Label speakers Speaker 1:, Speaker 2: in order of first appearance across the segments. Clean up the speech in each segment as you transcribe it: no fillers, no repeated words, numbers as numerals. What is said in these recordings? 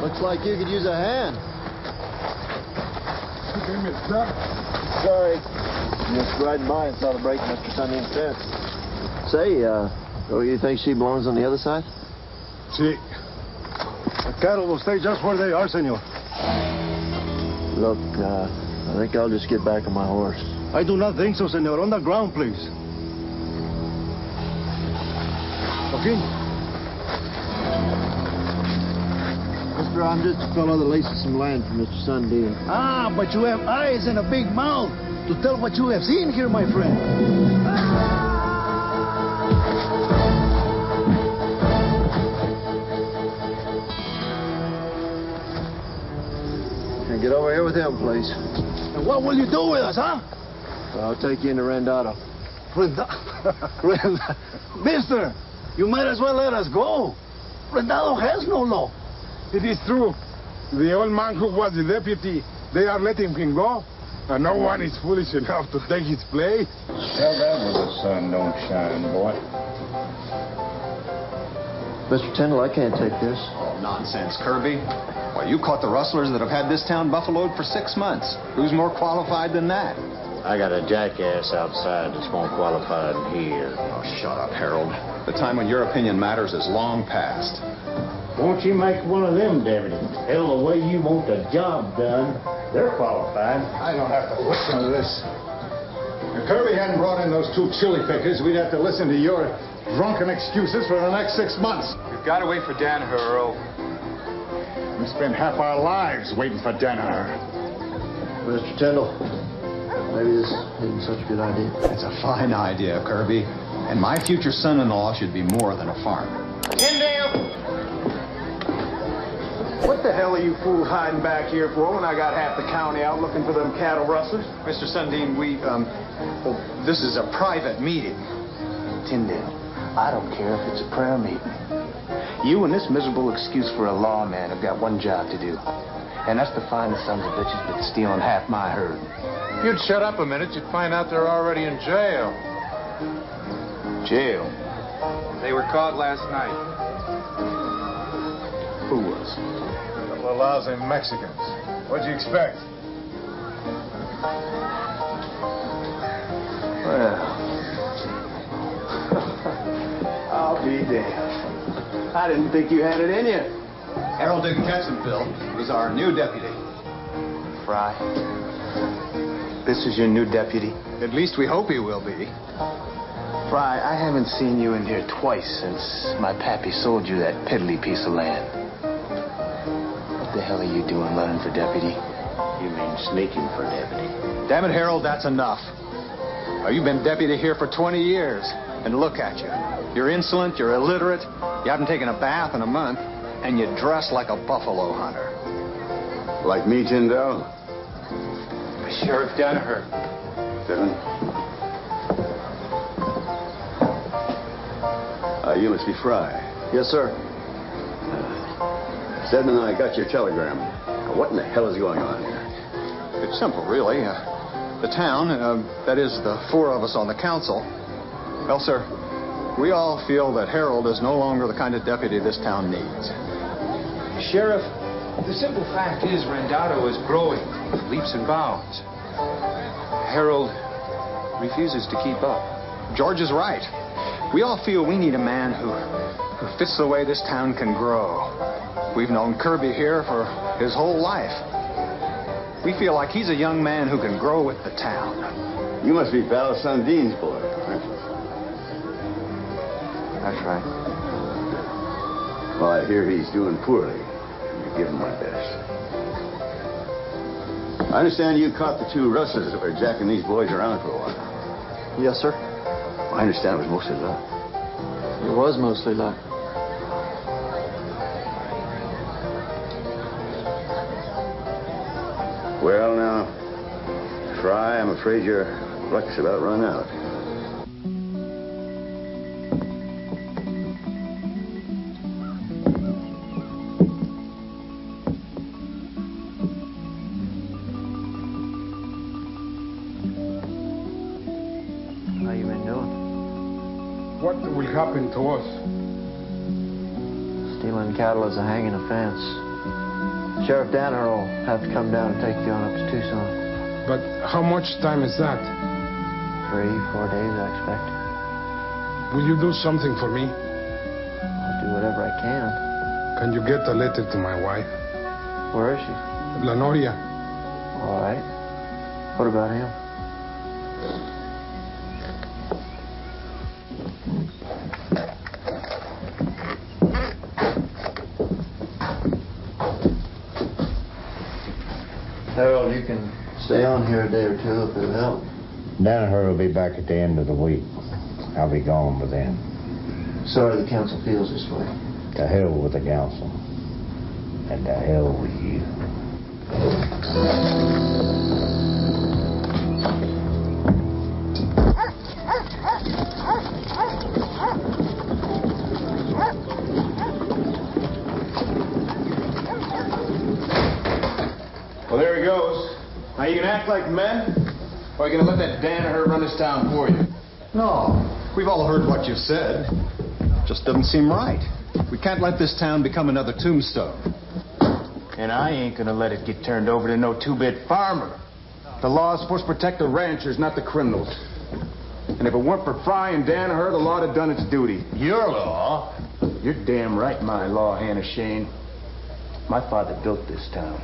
Speaker 1: Looks like you could use a hand. Sorry. Just riding by and saw the break Mr. Sunday and fence. Say, you think she belongs on the other side?
Speaker 2: Sí. The cattle will stay just where they are, senor.
Speaker 1: Look, I think I'll just get back on my horse.
Speaker 2: I do not think so, senor. On the ground, please. Okay.
Speaker 1: Mister, I'm just a fellow that leases some land for Mr. Sundin.
Speaker 2: Ah, but you have eyes and a big mouth to tell what you have seen here, my friend.
Speaker 1: Can I get over here with him, please?
Speaker 2: And what will you do with us, huh?
Speaker 1: I'll take you into Rendado.
Speaker 2: Mister, you might as well let us go. Rendado has no law.
Speaker 3: It is true. The old man who was the deputy, they are letting him go. And no one is foolish enough to take his place.
Speaker 4: Tell that where the sun don't shine, boy.
Speaker 1: Mr. Tyndall, I can't take this.
Speaker 5: Oh, nonsense, Kirby. Why, you caught the rustlers that have had this town buffaloed for 6 months. Who's more qualified than that?
Speaker 4: I got a jackass outside that's more qualified than here.
Speaker 5: Oh, shut up, Harold. The time when your opinion matters is long past.
Speaker 4: Won't you make one of them deputies? Hell, the way you want the job done, they're qualified.
Speaker 3: I don't have to listen to this. If Kirby hadn't brought in those two chili pickers, we'd have to listen to your drunken excuses for the next 6 months.
Speaker 6: We've got to wait for Danaher, Earl.
Speaker 3: We spend half our lives waiting for Danaher.
Speaker 1: Mr. Tyndall, maybe this isn't such a good idea.
Speaker 5: It's a fine idea, Kirby. And my future son-in-law should be more than a farmer.
Speaker 6: Tyndale!
Speaker 2: What the hell are you fools hiding back here for when I got half the county out looking for them cattle rustlers?
Speaker 5: Mr. Sundin, well, this is a private meeting.
Speaker 2: Tyndale, I don't care if it's a prayer meeting. You and this miserable excuse for a lawman have got one job to do. And that's to find the sons of bitches that's stealing half my herd.
Speaker 6: If you'd shut up a minute, you'd find out they're already in jail.
Speaker 2: Jail?
Speaker 6: They were caught last night.
Speaker 2: Who was?
Speaker 3: Couple of lousy Mexicans. What'd you expect?
Speaker 2: Well, I'll be damned. I didn't think you had it in you.
Speaker 5: Harold didn't catch him, Phil. He's our new deputy.
Speaker 2: Fry, this is your new deputy?
Speaker 5: At least we hope he will be.
Speaker 2: Fry, I haven't seen you in here twice since my pappy sold you that piddly piece of land. What the hell are you doing running for deputy?
Speaker 4: You mean sneaking for deputy?
Speaker 5: Damn it, Harold, that's enough. Now, you've been deputy here for 20 years, and look at you. You're insolent, you're illiterate, you haven't taken a bath in a month, and you dress like a buffalo hunter.
Speaker 3: Like me, Tyndall?
Speaker 6: Sheriff Danaher.
Speaker 3: You must be Fry.
Speaker 1: Yes, sir.
Speaker 3: Seddon and I got your telegram. Now, what in the hell is going on here?
Speaker 5: It's simple, really. The town, that is, the four of us on the council, well, sir, we all feel that Harold is no longer the kind of deputy this town needs.
Speaker 6: Sheriff, the simple fact is Rendado is growing leaps and bounds. Harold refuses to keep up.
Speaker 5: George is right. We all feel we need a man who fits the way this town can grow. We've known Kirby here for his whole life. We feel like he's a young man who can grow with the town.
Speaker 3: You must be Val Sundin's boy, aren't you?
Speaker 2: That's right.
Speaker 3: Well, I hear he's doing poorly. You give him my best. I understand you caught the two rustlers that were jacking these boys around for a while.
Speaker 1: Yes, sir.
Speaker 3: I understand it was mostly luck.
Speaker 1: It was mostly luck.
Speaker 3: Well, now, Fry, I'm afraid your luck's about run out.
Speaker 1: How you been doing?
Speaker 7: What will happen to us?
Speaker 1: Stealing cattle is a hanging offense. Sheriff Danaher will have to come down and take you on up to Tucson.
Speaker 7: But how much time is that?
Speaker 1: 3-4 days, I expect.
Speaker 7: Will you do something for me?
Speaker 1: I'll do whatever I can.
Speaker 7: Can you get a letter to my wife?
Speaker 1: Where is she?
Speaker 7: La Noria.
Speaker 1: All right. What about him? Harold, you can stay on here a day or two if it'll help.
Speaker 4: Danaher will be back at the end of the week. I'll be gone by then.
Speaker 1: Sorry the council feels this way.
Speaker 4: To hell with the council. And to hell with you.
Speaker 2: Well, there he goes. Now, you can act like men, or you can let that Danaher run this town for you.
Speaker 5: No, we've all heard what you've said. Just doesn't seem right. We can't let this town become another Tombstone.
Speaker 2: And I ain't gonna let it get turned over to no two-bit farmer. The law is supposed to protect the ranchers, not the criminals. And if it weren't for Fry and Danaher, the law'd have done its duty.
Speaker 4: Your law?
Speaker 2: You're damn right, my law, Hannah Shane. My father built this town.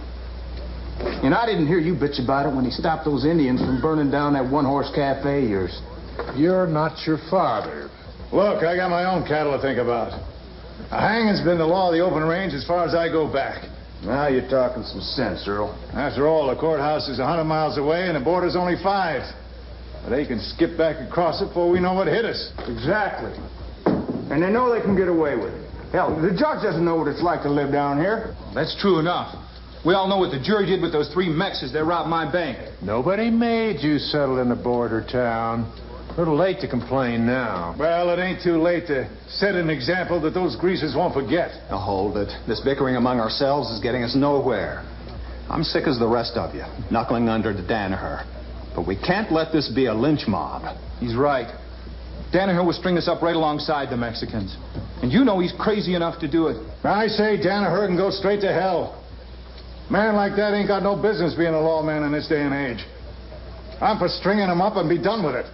Speaker 2: And I didn't hear you bitch about it when he stopped those Indians from burning down that one-horse cafe of yours.
Speaker 7: You're not your father.
Speaker 3: Look, I got my own cattle to think about. A hanging's been the law of the open range as far as I go back.
Speaker 2: Now you're talking some sense, Earl.
Speaker 3: After all, the courthouse is 100 miles away and the border's only 5. But they can skip back across it before we know what hit us.
Speaker 2: Exactly. And they know they can get away with it. Hell, the judge doesn't know what it's like to live down here.
Speaker 6: That's true enough. We all know what the jury did with those 3 Mexs as they robbed my bank.
Speaker 7: Nobody made you settle in a border town. A little late to complain now.
Speaker 3: Well, it ain't too late to set an example that those greasers won't forget.
Speaker 5: Now hold it. This bickering among ourselves is getting us nowhere. I'm sick as the rest of you, knuckling under to Danaher. But we can't let this be a lynch mob.
Speaker 6: He's right. Danaher will string us up right alongside the Mexicans. And you know he's crazy enough to do it.
Speaker 3: I say Danaher can go straight to hell. Man like that ain't got no business being a lawman in this day and age. I'm for stringing him up and be done with it.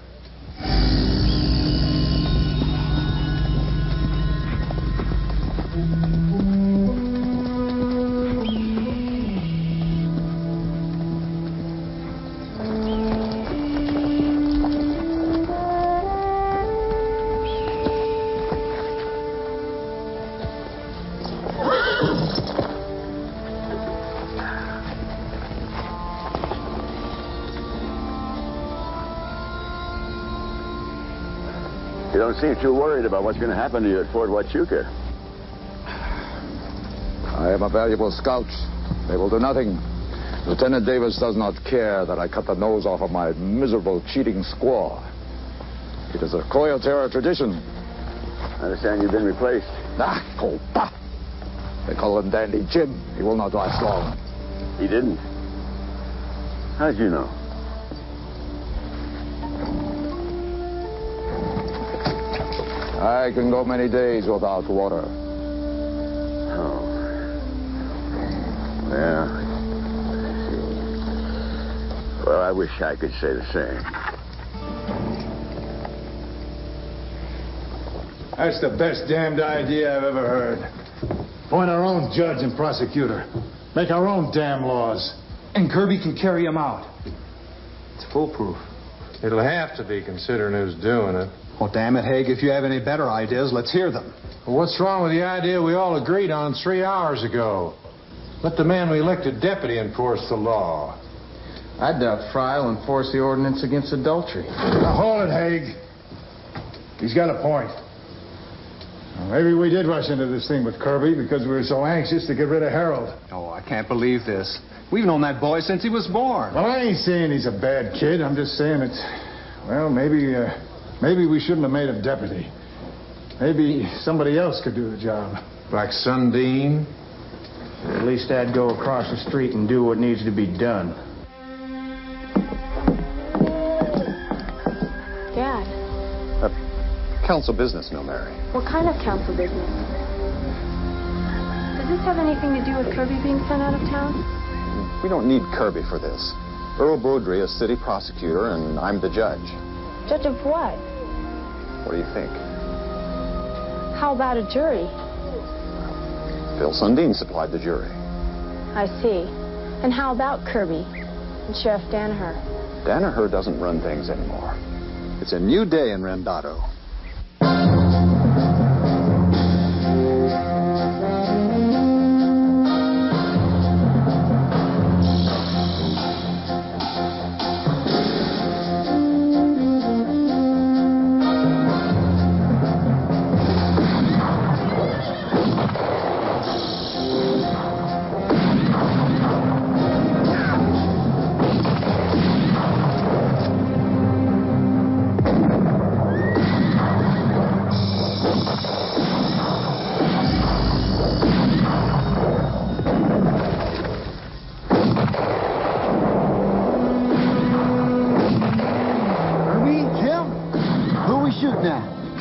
Speaker 1: You don't seem too worried about what's going to happen to you at Fort Huachuca.
Speaker 8: I am a valuable scout. They will do nothing. Lieutenant Davis does not care that I cut the nose off of my miserable, cheating squaw. It is a Coyote tradition.
Speaker 1: I understand you've been replaced.
Speaker 8: Ah, bah. They call him Dandy Jim. He will not last long.
Speaker 1: He didn't. How'd you know?
Speaker 8: I can go many days without water.
Speaker 1: Oh. Yeah. Well, I wish I could say the same.
Speaker 3: That's the best damned idea I've ever heard. Appoint our own judge and prosecutor. Make our own damn laws.
Speaker 6: And Kirby can carry him out. It's foolproof.
Speaker 7: It'll have to be, considering who's doing it.
Speaker 5: Well, damn it, Haig, if you have any better ideas, let's hear them.
Speaker 7: Well, what's wrong with the idea we all agreed on 3 hours ago? Let the man we elected deputy enforce the law.
Speaker 2: I doubt Fry will enforce the ordinance against adultery.
Speaker 3: Now, hold it, Haig. He's got a point. Well, maybe we did rush into this thing with Kirby because we were so anxious to get rid of Harold.
Speaker 5: Oh, I can't believe this. We've known that boy since he was born.
Speaker 3: Well, I ain't saying he's a bad kid. I'm just saying it's... Well, maybe we shouldn't have made him deputy. Maybe somebody else could do the job.
Speaker 7: Like Sundin?
Speaker 2: At least I'd go across the street and do what needs to be done.
Speaker 9: Dad,
Speaker 5: Council business, no, Mary.
Speaker 9: what kind of council business? Does this have anything to do with Kirby being sent out of town?
Speaker 5: We don't need Kirby for this. Earl Boudry is city prosecutor, and I'm the judge.
Speaker 9: Judge of what?
Speaker 5: What do you think?
Speaker 9: How about a jury?
Speaker 5: Phil Sundin supplied the jury.
Speaker 9: I see. And how about Kirby and Sheriff Danaher?
Speaker 5: Danaher doesn't run things anymore. It's a new day in Rendado.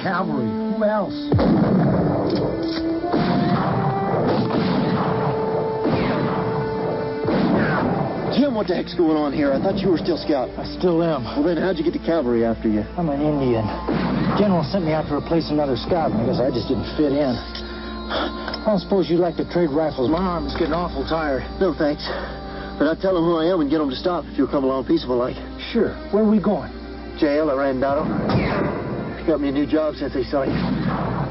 Speaker 10: Cavalry. Who else?
Speaker 1: Jim, what the heck's going on here? I thought you were still scout.
Speaker 10: I still am.
Speaker 1: Well, then how'd you get the cavalry after you?
Speaker 10: I'm an Indian. General sent me out to replace another scout, and I guess I just didn't fit in. I don't suppose you'd like to trade rifles. My arm is getting awful tired.
Speaker 1: No, thanks. But I'd tell them who I am and get them to stop if you'll come along peaceful like.
Speaker 10: Sure. Where are we going?
Speaker 1: Jail at Rendado. Got me a new job since they saw you.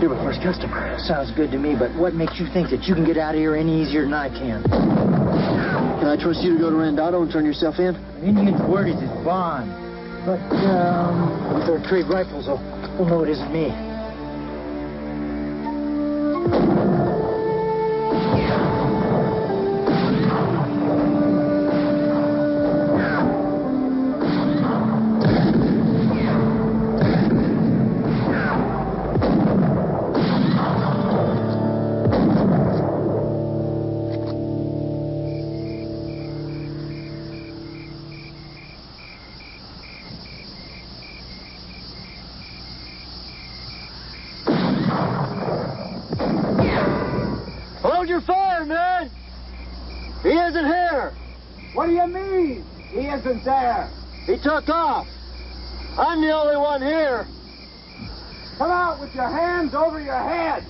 Speaker 1: You're my first customer.
Speaker 10: Sounds good to me, but what makes you think that you can get out of here any easier than I can?
Speaker 1: Can I trust you to go to Rendado and turn yourself in?
Speaker 10: An Indian's word is his bond. But, with our trade rifles, they'll know it isn't me.
Speaker 1: isn't there. He took off. I'm the only one here. Come out with your hands over your head.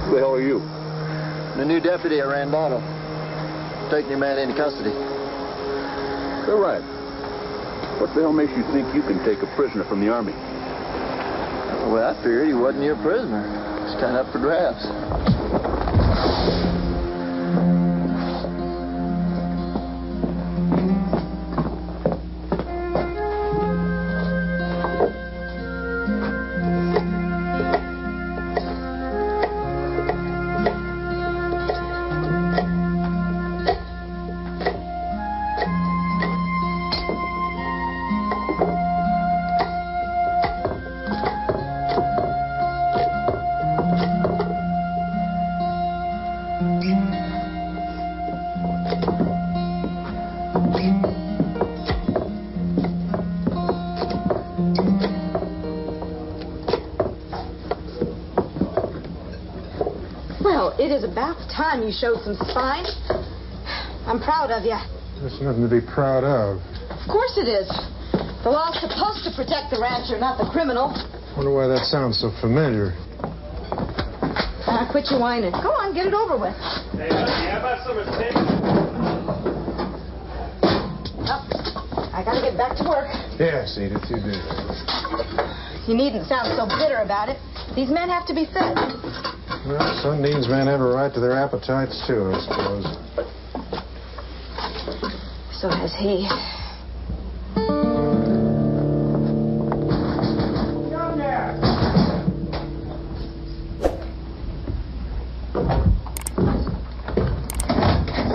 Speaker 8: Who the hell are you?
Speaker 1: The new deputy at Randolph. Taking your man into custody.
Speaker 8: You're right. What the hell makes you think you can take a prisoner from the Army?
Speaker 1: Well, I figured he wasn't your prisoner. It's kind of up for grabs.
Speaker 11: Well, it is about time you showed some spine. I'm proud of you.
Speaker 7: There's nothing to be proud of.
Speaker 11: Of course it is. The law's supposed to protect the rancher, not the criminal.
Speaker 7: Wonder why that sounds so familiar.
Speaker 11: Quit your whining. Go on, get it over with.
Speaker 12: Hey, how about some steak?
Speaker 11: Oh, I gotta get back to work.
Speaker 7: Yes, Edith, you do.
Speaker 11: You needn't sound so bitter about it. These men have to be fed.
Speaker 7: Well, Sundine's men have a right to their appetites, too, I suppose.
Speaker 11: So has he.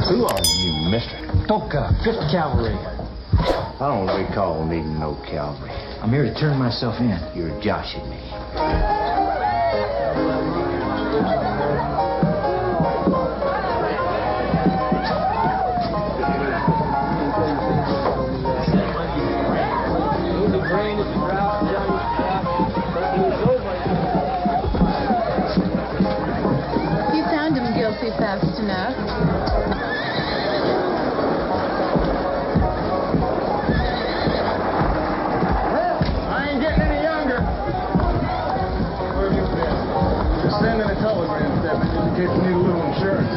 Speaker 12: Who are you, mister?
Speaker 10: Toka, 5th Cavalry.
Speaker 12: I don't recall needing no cavalry.
Speaker 10: I'm here to turn myself in.
Speaker 12: You're joshing me.
Speaker 13: You found him guilty fast enough.
Speaker 3: I ain't getting any younger. Where have you been? Just sending a telegram, Stephen, in case you need a little insurance.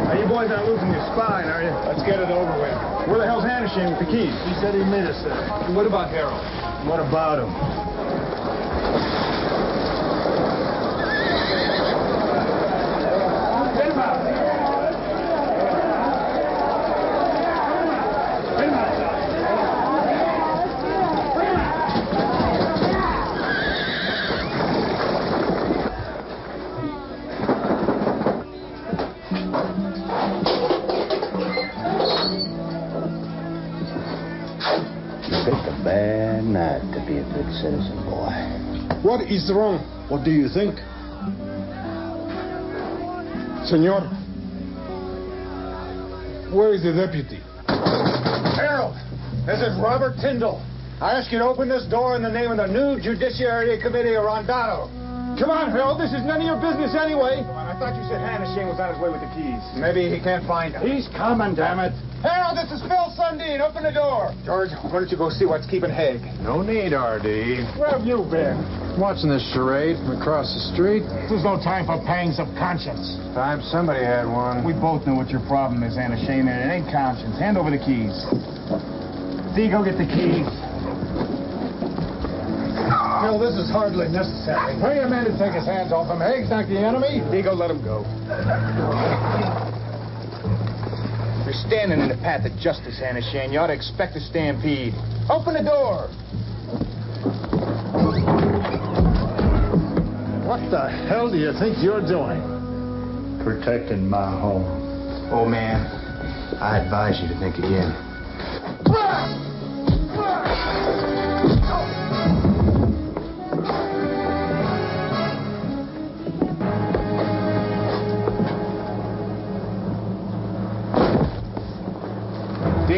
Speaker 3: Now, you boys aren't losing your spine, are you? Let's get it over with. Where the hell's Hannisham with the keys? He said he'd meet us there.
Speaker 12: What about Harold?
Speaker 3: What about him?
Speaker 12: Picked a bad night to be a good citizen, boy.
Speaker 3: What is wrong? What do you think? Senor, where is the deputy?
Speaker 5: Harold, this is Robert Tyndall. I ask you to open this door in the name of the new Judiciary Committee of Rondado.
Speaker 3: Come on, Harold, this is none of your business anyway.
Speaker 5: Come on, I thought you said Hannisham was on his way with the keys. Maybe he can't find them.
Speaker 3: He's coming, damn it.
Speaker 5: Harold, this is Phil Sundin. Open the door. George, why don't you go see what's keeping Haig?
Speaker 7: No need, R.D.
Speaker 3: Where have you been?
Speaker 7: Watching this charade from across the street.
Speaker 3: There's no time for pangs of conscience.
Speaker 7: Time somebody had one.
Speaker 3: We both know what your problem is, Hannisham, and it ain't conscience. Hand over the keys. See, go get the keys. Phil, this is hardly necessary. Tell your man to take his hands off him. Haig's not the enemy.
Speaker 5: Diego, let him go.
Speaker 2: You're standing in the path of justice, Hannisham. You ought to expect a stampede. Open the door.
Speaker 3: What the hell do you think you're doing?
Speaker 12: Protecting my home.
Speaker 2: Oh, man, I advise you to think again.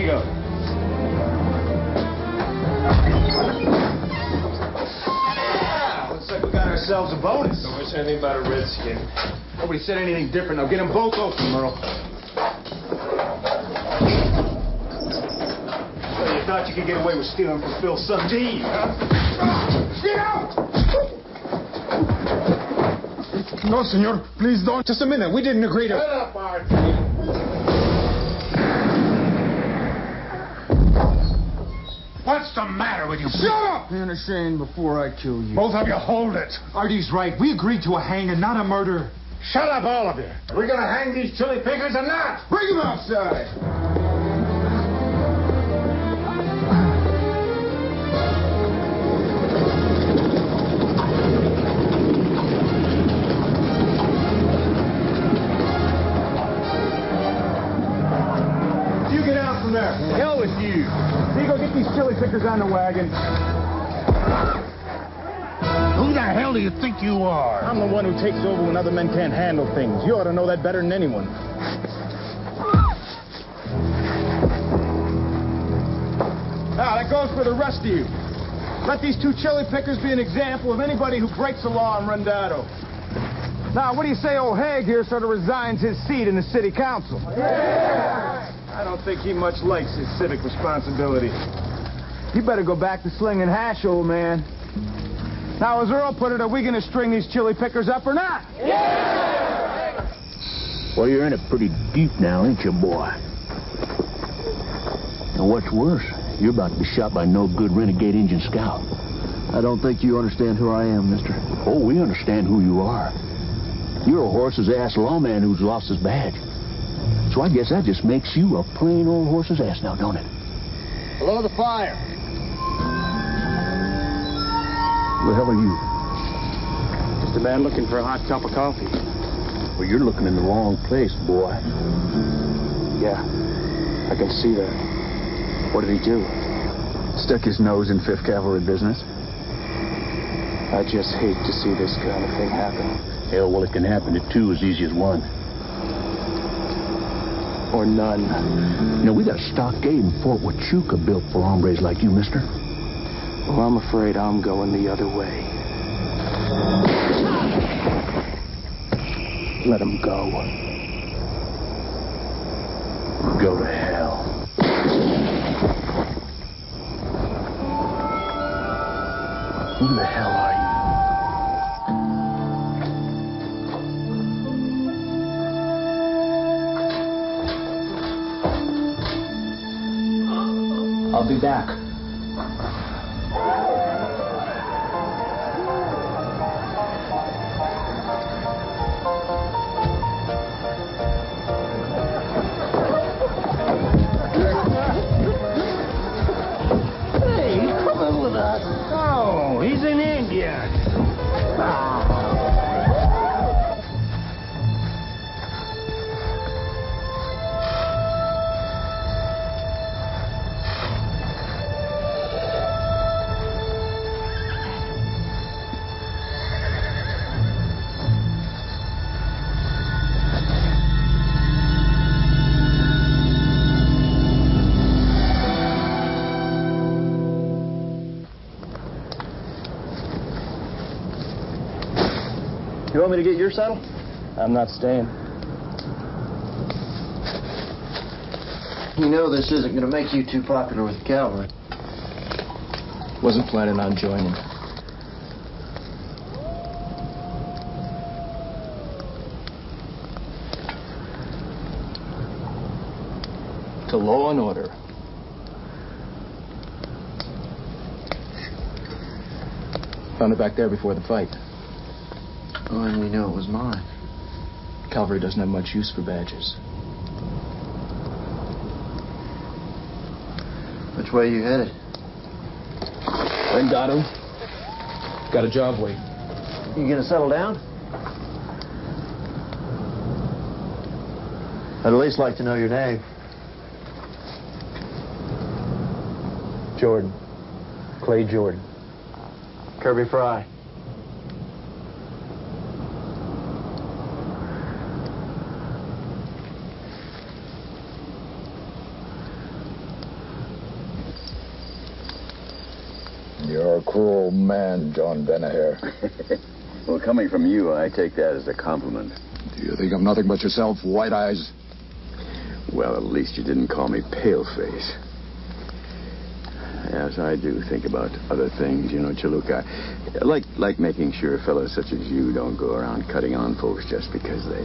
Speaker 3: go. Looks like we got ourselves a bonus.
Speaker 2: Don't wish anything about a redskin.
Speaker 3: Nobody said anything different. Now get them both open, Merle. So you thought you could get away with stealing from Phil Sundin, huh? Get out!
Speaker 2: No, senor. Please don't. Just a minute. We didn't agree to...
Speaker 3: Shut up, Art.
Speaker 2: What's the matter with you?
Speaker 3: Shut up! Man ashamed before I kill you.
Speaker 2: Both of you, hold it.
Speaker 3: Artie's right. We agreed to a hanging, not a murder.
Speaker 2: Shut up, all of you. Are we going to hang these chili pickers or not?
Speaker 3: Bring him outside. You get out from there. Hell with you. You go get these chili pickers on the wagon.
Speaker 2: Who the hell do you think you are?
Speaker 3: I'm the one who takes over when other men can't handle things. You ought to know that better than anyone. Now, that goes for the rest of you. Let these two chili pickers be an example of anybody who breaks the law in Rendado. Now, what do you say old Haig here sort of resigns his seat in the city council? Yeah! I don't think he much likes his civic responsibility. You better go back to slinging hash, old man. Now, as Earl put it, are we going to string these chili pickers up or not? Yeah!
Speaker 12: Well, you're in it pretty deep now, ain't you, boy? And what's worse, you're about to be shot by no good renegade Indian scout.
Speaker 1: I don't think you understand who I am, mister.
Speaker 12: Oh, we understand who you are. You're a horse's ass lawman who's lost his badge. So I guess that just makes you a plain old horse's ass now, don't it?
Speaker 1: Below the fire.
Speaker 12: Who the hell are you?
Speaker 3: Just a man looking for a hot cup of coffee.
Speaker 12: Well, you're looking in the wrong place, boy.
Speaker 3: Yeah, I can see that. What did he do? Stuck his nose in 5th Cavalry business? I just hate to see this kind of thing happen.
Speaker 12: Hell, well, it can happen to two as easy as one.
Speaker 3: Or none.
Speaker 12: You know, we got a stockade in Fort Huachuca built for hombres like you, mister.
Speaker 3: Well, I'm afraid I'm going the other way. Let him go.
Speaker 12: Go to hell. Who the hell are you?
Speaker 10: I'll be back.
Speaker 12: Hey, he's coming with us.
Speaker 10: Oh, he's an Indian.
Speaker 1: You want me to get your saddle?
Speaker 3: I'm not staying.
Speaker 1: You know this isn't going to make you too popular with the cavalry.
Speaker 3: Wasn't planning on joining. To law and order. Found it back there before the fight.
Speaker 1: Oh, and we knew it was mine.
Speaker 3: Cavalry doesn't have much use for badges.
Speaker 1: Which way are you headed?
Speaker 3: Rendado. Got a job waiting.
Speaker 1: You gonna settle down? I'd at least like to know your name.
Speaker 3: Jordan. Clay Jordan.
Speaker 1: Kirby Fry.
Speaker 8: a cruel man, John Danaher.
Speaker 12: Well, coming from you, I take that as a compliment.
Speaker 8: Do you think of nothing but yourself, White Eyes?
Speaker 12: Well, at least you didn't call me Paleface. Yes, I do think about other things, you know, Chaluka. Like making sure fellows such as you don't go around cutting on folks just because they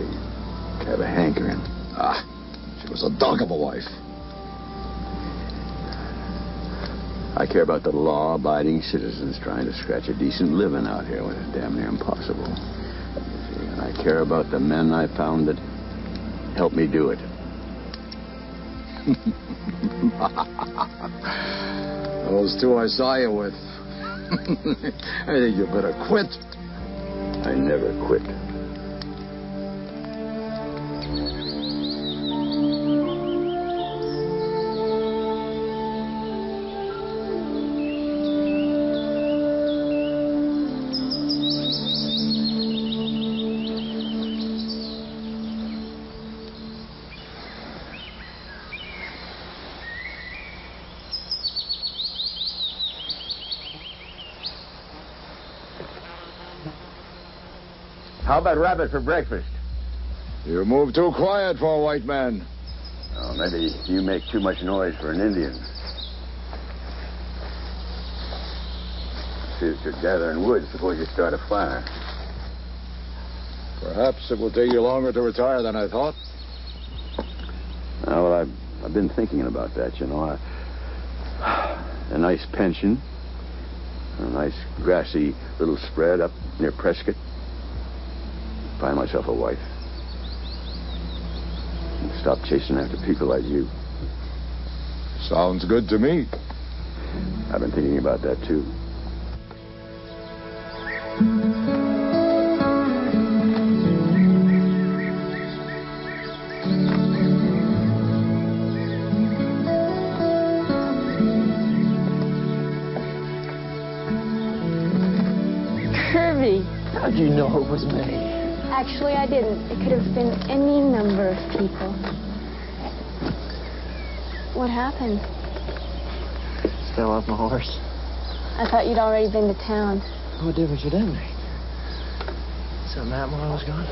Speaker 12: have a hankering.
Speaker 8: Ah, she was a dog of a wife.
Speaker 12: I care about the law-abiding citizens trying to scratch a decent living out here when it's damn near impossible. You see, and I care about the men I found that helped me do it.
Speaker 8: Those two I saw you with. I think you better quit.
Speaker 12: I never quit.
Speaker 1: How about rabbit for breakfast?
Speaker 8: You move too quiet for a white man.
Speaker 12: Oh, maybe you make too much noise for an Indian. See if you're gathering wood. Suppose you start a fire.
Speaker 8: Perhaps it will take you longer to retire than I thought.
Speaker 12: Well, I've been thinking about that, you know. A nice pension. A nice grassy little spread up near Prescott. Find myself a wife. And stop chasing after people like you.
Speaker 8: Sounds good to me.
Speaker 12: I've been thinking about that, too.
Speaker 9: Kirby.
Speaker 1: How'd you know it was me?
Speaker 9: Actually, I didn't. It could have been any number of people. What happened?
Speaker 1: Fell off my horse.
Speaker 9: I thought you'd already been to town.
Speaker 1: What difference would that make? Something happened while I was gone?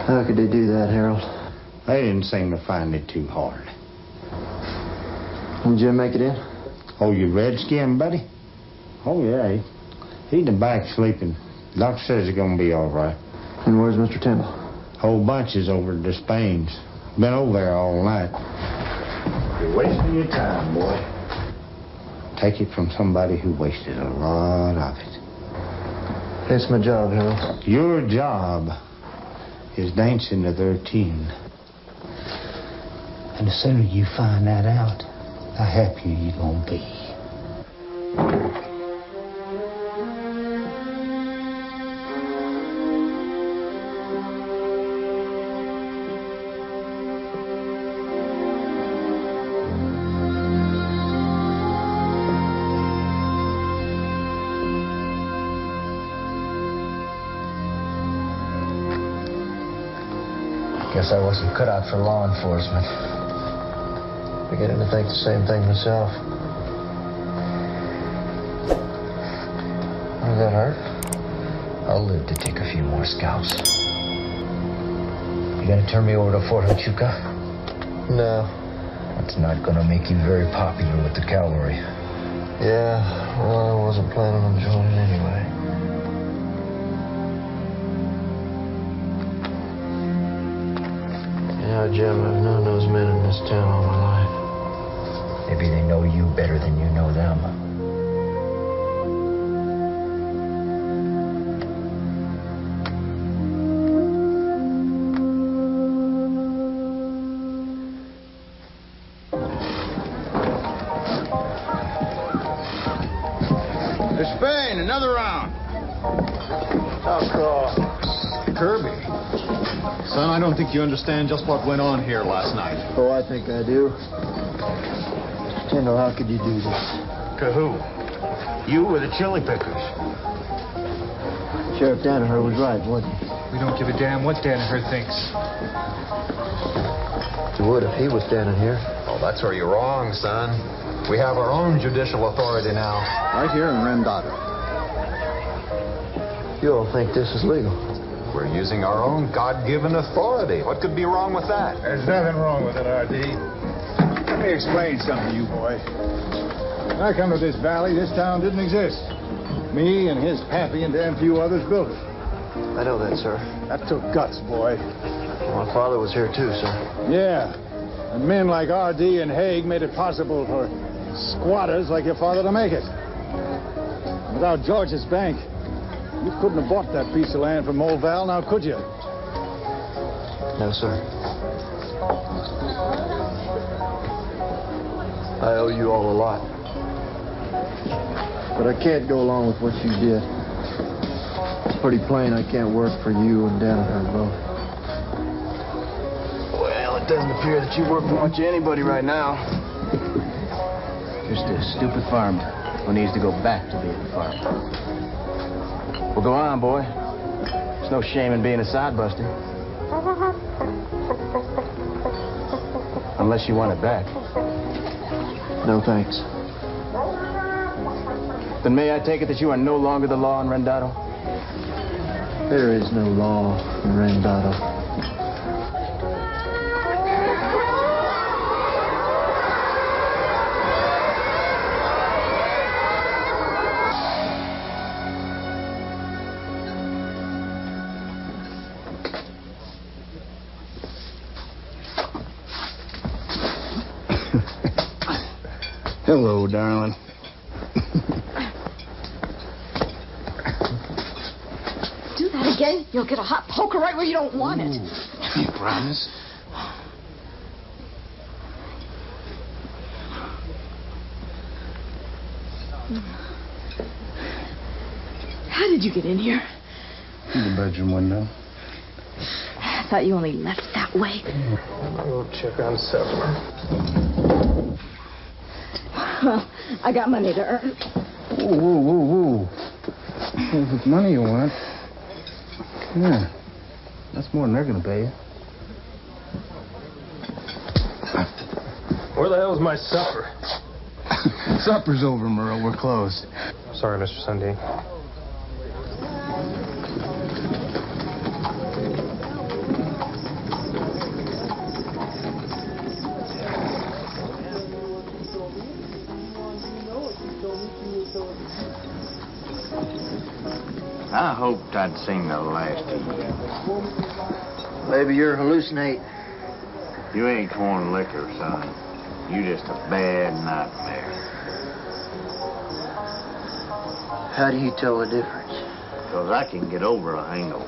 Speaker 1: How could they do that, Harold?
Speaker 4: They didn't seem to find it too hard.
Speaker 1: Did Jim make it in?
Speaker 4: Oh, you redskin, buddy? Oh, yeah. He's in the back sleeping. Doctor says he's going to be all right.
Speaker 1: And where's Mr. Tyndall?
Speaker 4: Whole bunch is over at the Spains. Been over there all night. You're wasting your time, boy. Take it from somebody who wasted a lot of it.
Speaker 1: It's my job, Harold.
Speaker 4: Your job is dancing to their tune. And the sooner you find that out, the happier you're going to be.
Speaker 1: Guess I wasn't cut out for law enforcement. Beginning to think the same thing myself. Does that hurt? I'll live to take a few more scalps. You gonna turn me over to Fort Huachuca? No. That's not gonna make you very popular with the cavalry. Yeah, well, I wasn't planning on joining anyway. Yeah, Jim, I've known those men in this town all my life. Maybe they know you better than you know them.
Speaker 2: Spain, another round.
Speaker 3: Kirby. Son, I don't think you understand just what went on here last night.
Speaker 1: Oh, I think I do. General, how could you do this?
Speaker 3: To who? You or the chili pickers?
Speaker 1: Sheriff Danaher was right, wasn't he?
Speaker 6: We don't give a damn what Danaher thinks.
Speaker 1: You would if he was standing here.
Speaker 7: Oh, that's where you're wrong, son. We have our own judicial authority now.
Speaker 3: Right here in Rendado.
Speaker 1: You all think this is legal?
Speaker 7: We're using our own God-given authority. What could be wrong with that?
Speaker 3: There's nothing wrong with it, R.D. Let me explain something to you, boy. When I come to this valley, this town didn't exist. Me and his pappy and damn few others built it.
Speaker 1: I know that, sir.
Speaker 3: That took guts, boy.
Speaker 1: My father was here, too, sir.
Speaker 3: Yeah. And men like R.D. and Haig made it possible for squatters like your father to make it. Without George's bank, you couldn't have bought that piece of land from old Val, now could you?
Speaker 1: No, sir. I owe you all a lot. But I can't go along with what you did. It's pretty plain I can't work for you and Danaher both. Well, it doesn't appear that you work for much of anybody right now.
Speaker 10: Just a stupid farmer who needs to go back to being a farmer. Well, go on, boy. There's no shame in being a soddbuster. Unless you want it back.
Speaker 1: No, thanks.
Speaker 10: Then may I take it that you are no longer the law in Rendado?
Speaker 1: There is no law in Rendado.
Speaker 3: Hello, darling.
Speaker 11: Do that again, you'll get a hot poker right where you don't want it.
Speaker 3: You promise?
Speaker 11: How did you get in here?
Speaker 3: Through the bedroom window.
Speaker 11: I thought you only left that way.
Speaker 3: I'll go check on supper.
Speaker 11: Well, I got money to earn.
Speaker 3: Whoa. If it's money you want, yeah, that's more than they're going to pay you.
Speaker 14: Where the hell's my supper?
Speaker 3: Supper's over, Merle. We're closed.
Speaker 14: Sorry, Mr. Sundin.
Speaker 4: I hoped I'd seen the last of you.
Speaker 1: Maybe you're hallucinating.
Speaker 4: You ain't pouring liquor, son. You just a bad nightmare.
Speaker 1: How do you tell the difference?
Speaker 4: Because I can get over a hangover.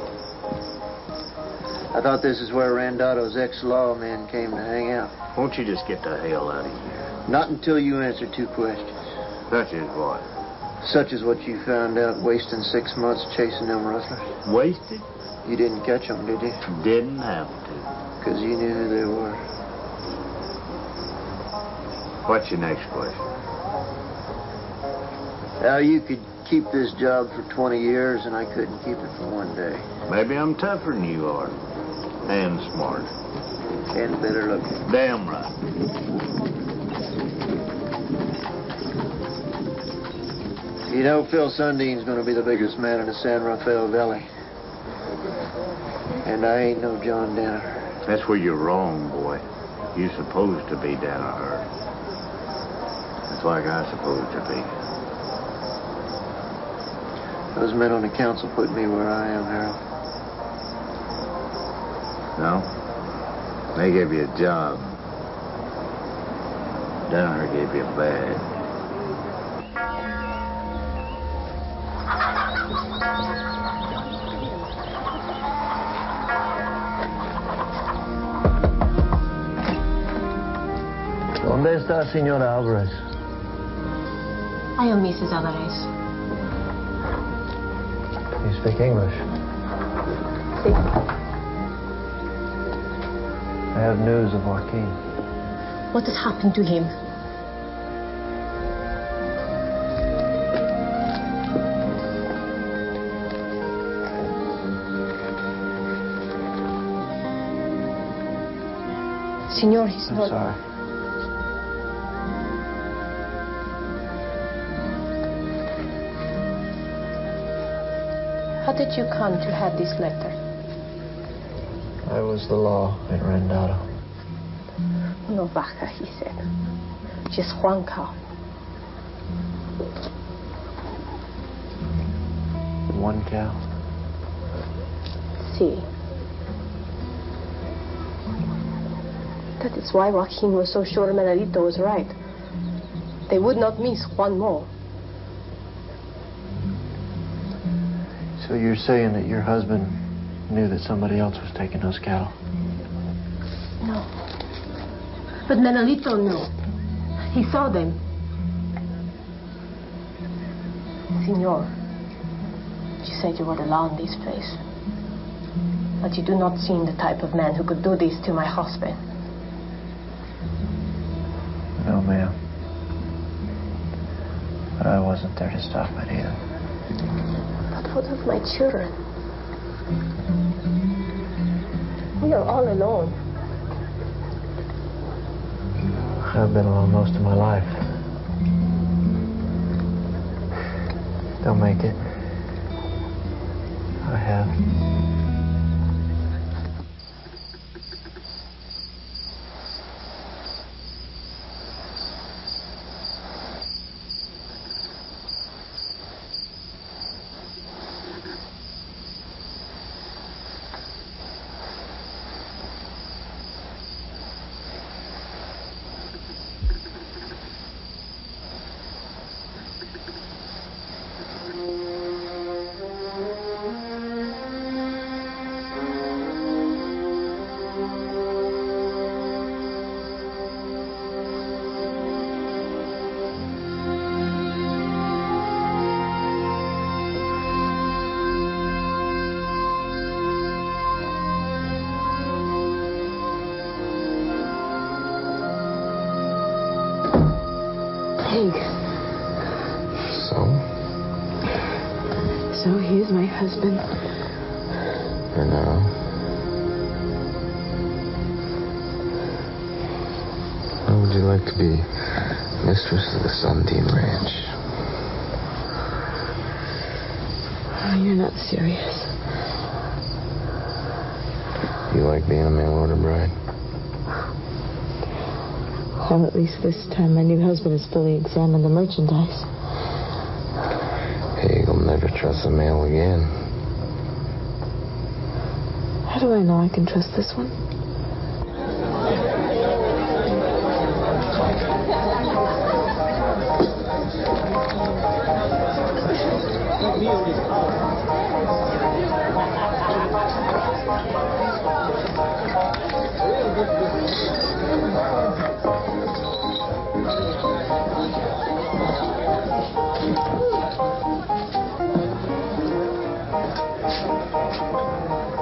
Speaker 1: I thought this is where Randado's ex-lawmen came to hang out.
Speaker 4: Won't you just get the hell out of here?
Speaker 1: Not until you answer two questions.
Speaker 4: Such as what?
Speaker 1: Such as what you found out wasting 6 months chasing them rustlers.
Speaker 4: Wasted?
Speaker 1: You didn't catch them, did you?
Speaker 4: Didn't have to.
Speaker 1: Because you knew who they were.
Speaker 4: What's your next question?
Speaker 1: How you could keep this job for 20 years and I couldn't keep it for one day.
Speaker 4: Maybe I'm tougher than you are. And smarter.
Speaker 1: And better looking.
Speaker 4: Damn right.
Speaker 1: You know, Phil Sundin's going to be the biggest man in the San Rafael Valley. And I ain't no John Danaher.
Speaker 4: That's where you're wrong, boy. You're supposed to be Danaher. That's like I'm supposed to be.
Speaker 1: Those men on the council put me where I am, Harold.
Speaker 4: No? They gave you a job. Danaher gave you a badge.
Speaker 1: ¿Dónde está señora Alvarez?
Speaker 9: I am Mrs. Alvarez.
Speaker 1: Miss speak English?
Speaker 9: Si.
Speaker 1: I have news of Joaquin.
Speaker 9: What has happened to him? Senor, he's not...
Speaker 1: Sorry.
Speaker 9: How did you come to have this letter?
Speaker 1: I was the law in Randado.
Speaker 9: No vaca, he said. Just one cow.
Speaker 1: One cow?
Speaker 9: See. That is why Joaquin was so sure Manolito was right. They would not miss one more.
Speaker 1: So you're saying that your husband knew that somebody else was taking those cattle?
Speaker 9: No. But Manolito knew. He saw them. Senor, you said you were the law in this place. But you do not seem the type of man who could do this to my husband.
Speaker 1: No, ma'am. But I wasn't there to stop it either.
Speaker 9: But what of my children? We are all alone.
Speaker 1: I've been alone most of my life. They'll make it. I have.
Speaker 11: Thanks. So he is my husband.
Speaker 1: For now. How would you like to be mistress of the Sundin Ranch?
Speaker 11: Oh, you're not serious.
Speaker 1: You like being a mail order bride?
Speaker 11: Well, at least this time my new husband has fully examined the merchandise.
Speaker 1: Hey, you'll never trust the mail again.
Speaker 11: How do I know I can trust this one?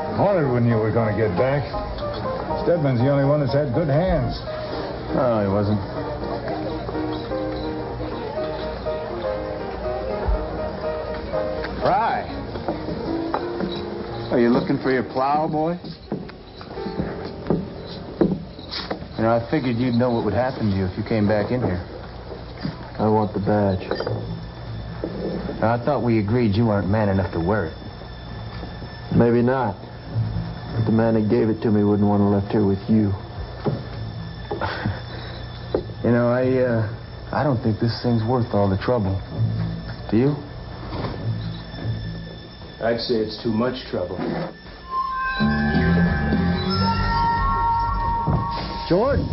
Speaker 3: I wondered when you were going to get back. Stedman's the only one that's had good hands.
Speaker 2: Oh, he wasn't. Fry. Are you looking for your plow, boy? You know, I figured you'd know what would happen to you if you came back in here.
Speaker 1: I want the badge.
Speaker 10: Now, I thought we agreed you weren't man enough to wear it.
Speaker 1: Maybe not. But the man that gave it to me wouldn't want to left here with you.
Speaker 10: You know, I don't think this thing's worth all the trouble. Do you?
Speaker 14: I'd say it's too much trouble.
Speaker 1: Jordan!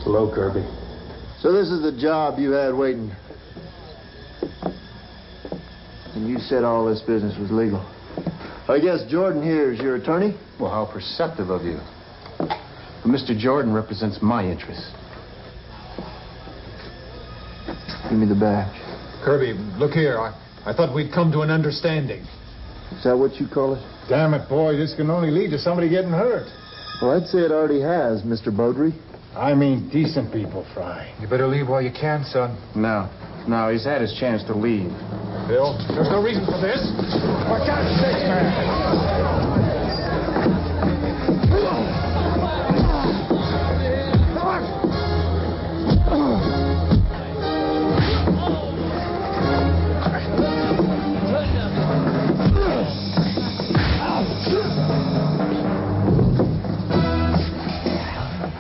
Speaker 14: Hello, Kirby.
Speaker 1: So this is the job you had waiting. And you said all this business was legal. I guess Jordan here is your attorney?
Speaker 10: Well, how perceptive of you. But Mr. Jordan represents my interests.
Speaker 1: Give me the badge.
Speaker 7: Kirby, look here. I thought we'd come to an understanding.
Speaker 1: Is that what you call it?
Speaker 3: Damn it, boy, this can only lead to somebody getting hurt.
Speaker 1: Well, I'd say it already has, Mr. Beaudry.
Speaker 3: I mean decent people, Fry.
Speaker 6: You better leave while you can, son.
Speaker 2: No, he's had his chance to leave.
Speaker 3: Bill, there's no reason for this. For God's sake, man.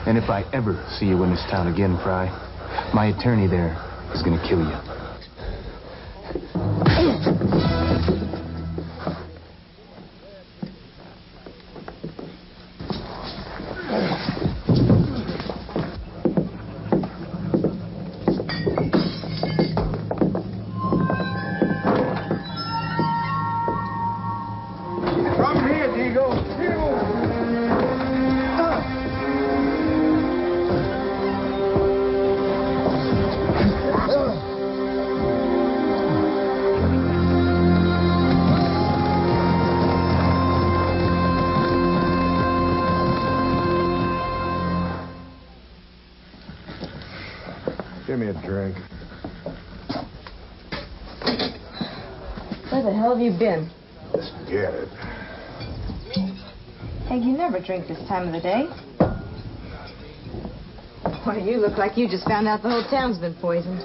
Speaker 10: And if I ever see you in this town again, Fry, my attorney there is going to kill you.
Speaker 3: From here, Diego. Give me a drink.
Speaker 11: Where the hell have you been?
Speaker 3: Get it.
Speaker 11: Hey, you never drink this time of the day. Why, you look like you just found out the whole town's been poisoned.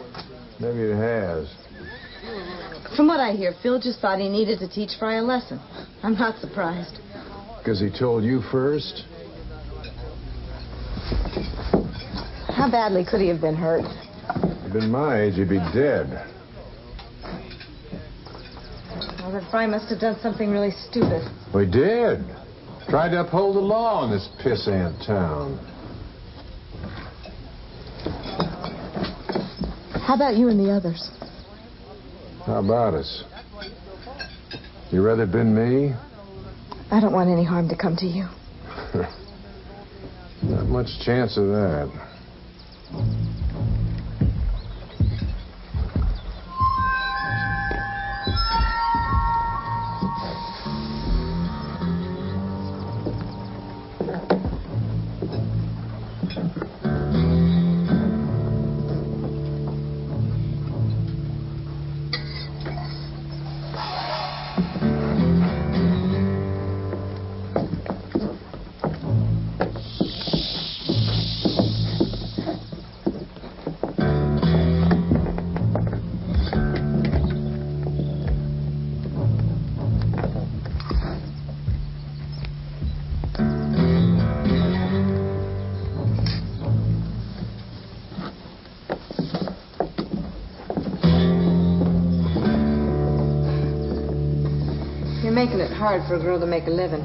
Speaker 3: Maybe it has.
Speaker 11: From what I hear, Phil just thought he needed to teach Fry a lesson. I'm not surprised.
Speaker 3: Because he told you first?
Speaker 11: How badly could he have been hurt?
Speaker 3: If he'd been my age, he'd be dead.
Speaker 11: Well, then Fry must have done something really stupid.
Speaker 3: We did. Tried to uphold the law in this pissant town.
Speaker 11: How about you and the others?
Speaker 3: How about us? You rather been me?
Speaker 11: I don't want any harm to come to you.
Speaker 3: Not much chance of that.
Speaker 11: You're making it hard for a girl to make a living.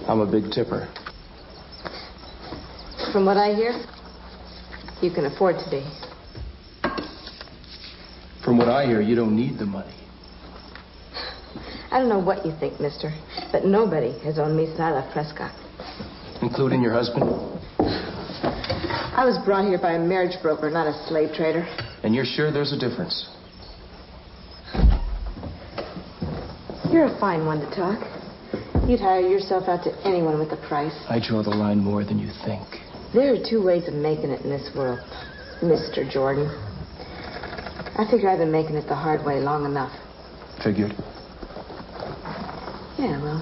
Speaker 10: I'm a big tipper.
Speaker 11: From what I hear, you can afford to be.
Speaker 10: From what I hear, you don't need the money.
Speaker 11: I don't know what you think, mister, but nobody has owned me since I left Prescott.
Speaker 10: Including your husband?
Speaker 11: I was brought here by a marriage broker, not a slave trader.
Speaker 10: And you're sure there's a difference?
Speaker 11: You're a fine one to talk. You'd hire yourself out to anyone with a price.
Speaker 10: I draw the line more than you think.
Speaker 11: There are two ways of making it in this world, Mr. Jordan. I figure I've been making it the hard way long enough.
Speaker 10: Figured.
Speaker 11: Yeah, well,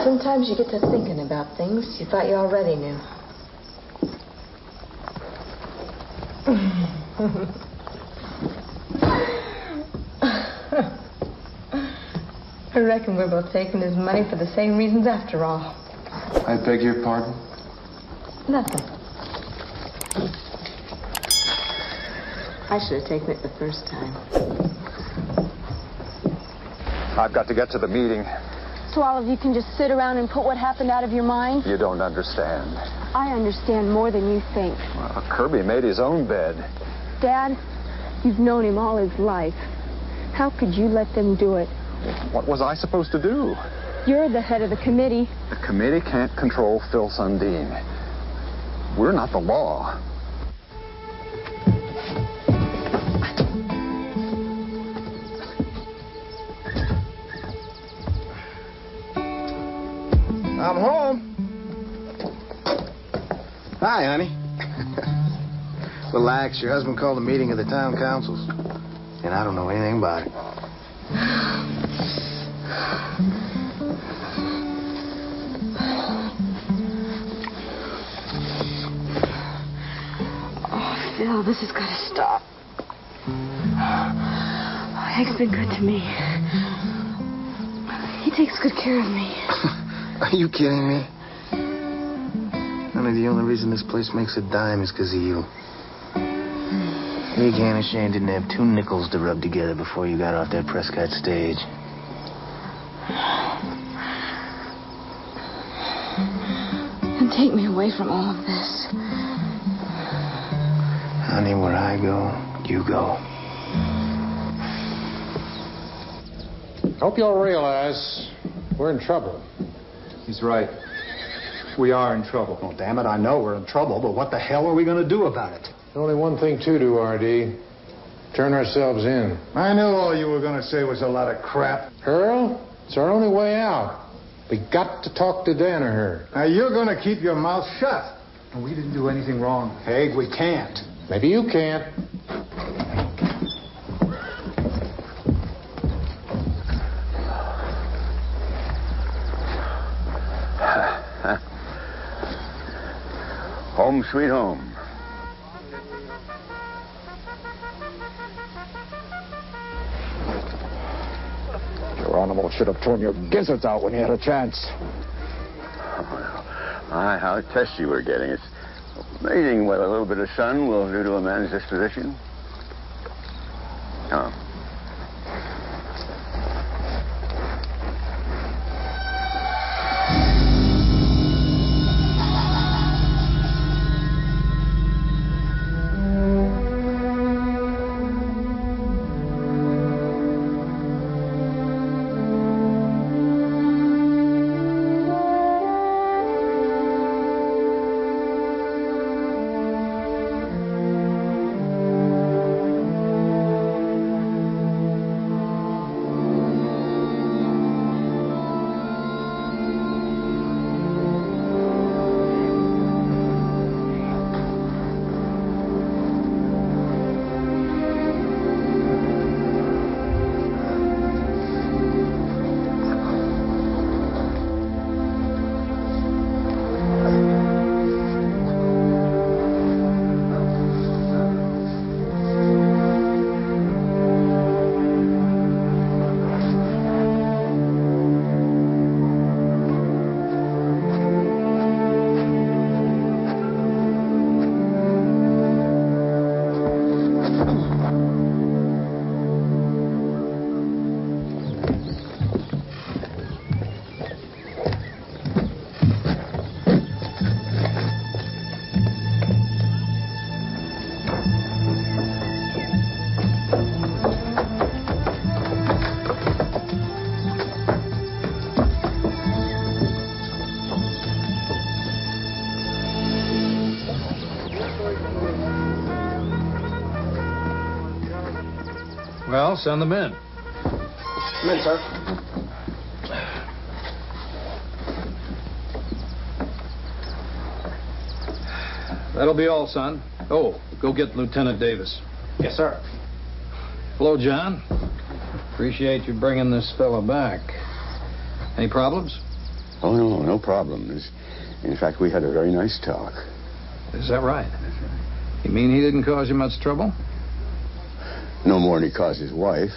Speaker 11: sometimes you get to thinking about things you thought you already knew. I reckon we're both taking his money for the same reasons after all.
Speaker 10: I beg your pardon?
Speaker 11: Nothing. I should have taken it the first time.
Speaker 8: I've got to get to the meeting.
Speaker 15: So all of you can just sit around and put what happened out of your mind?
Speaker 8: You don't understand.
Speaker 15: I understand more than you think.
Speaker 8: Well, Kirby made his own bed.
Speaker 15: Dad, you've known him all his life. How could you let them do it?
Speaker 8: What was I supposed to do?
Speaker 15: You're the head of the committee.
Speaker 8: The committee can't control Phil Sundin. We're not the law.
Speaker 2: I'm home. Hi, honey. Relax. Your husband called a meeting of the town councils, and I don't know anything about it.
Speaker 11: Oh, Phil, this has got to stop. Hank's been good to me. He takes good care of me.
Speaker 2: Are you kidding me? Honey, the only reason this place makes a dime is because of you. Big Hannah Shane didn't have 2 nickels to rub together before you got off that Prescott stage.
Speaker 11: And take me away from all of this.
Speaker 2: Honey, where I go, you go.
Speaker 7: Hope you'll realize we're in trouble.
Speaker 5: He's right. We are in trouble.
Speaker 4: Oh, damn it, I know we're in trouble, but what the hell are we going to do about it?
Speaker 7: Only one thing to do, R.D. Turn ourselves in.
Speaker 3: I knew all you were going to say was a lot of crap.
Speaker 7: Earl, it's our only way out. We got to talk to Danaher.
Speaker 3: Now, you're going to keep your mouth shut.
Speaker 5: We didn't do anything wrong.
Speaker 4: Haig, we can't.
Speaker 7: Maybe you can't.
Speaker 12: Home sweet home.
Speaker 8: Geronimo should have torn your gizzards out when he had a chance.
Speaker 12: My, how testy we're getting. It's amazing what a little bit of sun will do to a man's disposition. Oh.
Speaker 7: Well, send them in.
Speaker 2: Come in, sir.
Speaker 16: That'll be all, son. Oh, go get Lieutenant Davis.
Speaker 2: Yes, sir.
Speaker 16: Hello, John. Appreciate you bringing this fella back. Any problems?
Speaker 12: Oh, no problems. In fact, we had a very nice talk.
Speaker 16: Is that right? You mean he didn't cause you much trouble?
Speaker 12: No more than he caused his wife.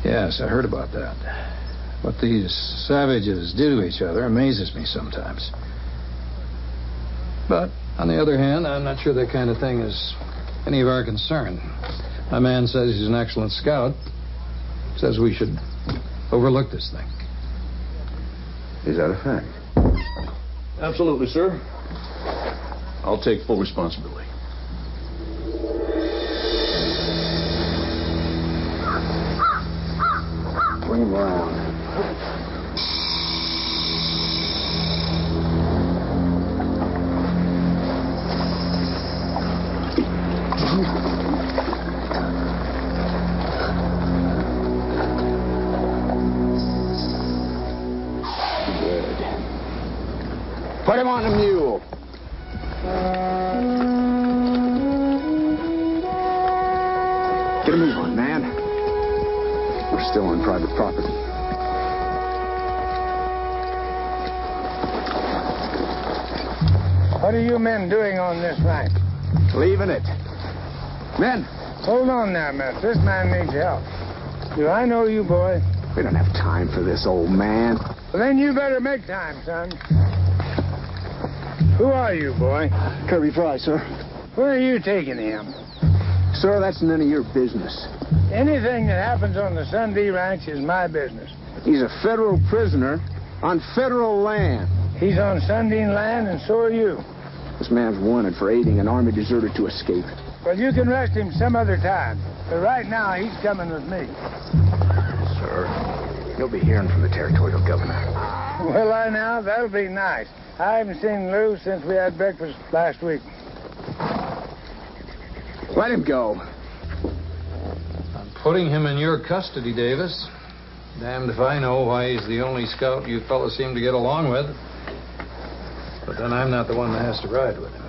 Speaker 16: Yes, I heard about that. What these savages do to each other amazes me sometimes. But, on the other hand, I'm not sure that kind of thing is any of our concern. My man says he's an excellent scout. Says we should overlook this thing.
Speaker 12: Is that a fact?
Speaker 14: Absolutely, sir. I'll take full responsibility.
Speaker 12: Bring him around.
Speaker 5: Put him on the mule. Get a move on, man. We're still on private property.
Speaker 3: What are you men doing on this ranch?
Speaker 5: Leaving it. Men.
Speaker 3: Hold on there, miss. This man needs help. Do I know you, boy?
Speaker 5: We don't have time for this, old man.
Speaker 3: Well, then you better make time, son. Who are you, boy?
Speaker 5: Kirby Fry, sir.
Speaker 3: Where are you taking him?
Speaker 5: Sir, that's none of your business.
Speaker 3: Anything that happens on the Sundee Ranch is my business.
Speaker 5: He's a federal prisoner on federal land.
Speaker 3: He's on Sundee land, and so are you.
Speaker 5: This man's wanted for aiding an army deserter to escape.
Speaker 3: Well, you can arrest him some other time. But right now, he's coming with me.
Speaker 5: Sir, you'll be hearing from the territorial governor.
Speaker 3: Will I now? That'll be nice. I haven't seen Lou since we had breakfast last week.
Speaker 5: Let him go.
Speaker 16: I'm putting him in your custody, Davis. Damned if I know why he's the only scout you fellas seem to get along with. But then I'm not the one that has to ride with him.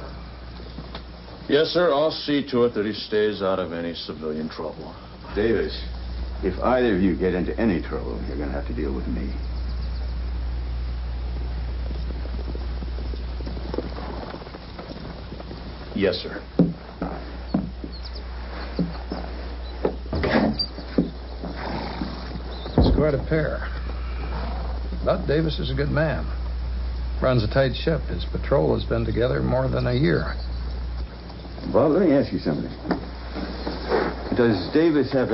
Speaker 14: Yes, sir. I'll see to it that he stays out of any civilian trouble.
Speaker 12: Davis, if either of you get into any trouble, you're going to have to deal with me.
Speaker 14: Yes, sir.
Speaker 16: It's quite a pair. But Davis is a good man. Runs a tight ship. His patrol has been together more than a year.
Speaker 12: Bob, let me ask you something. Does Davis have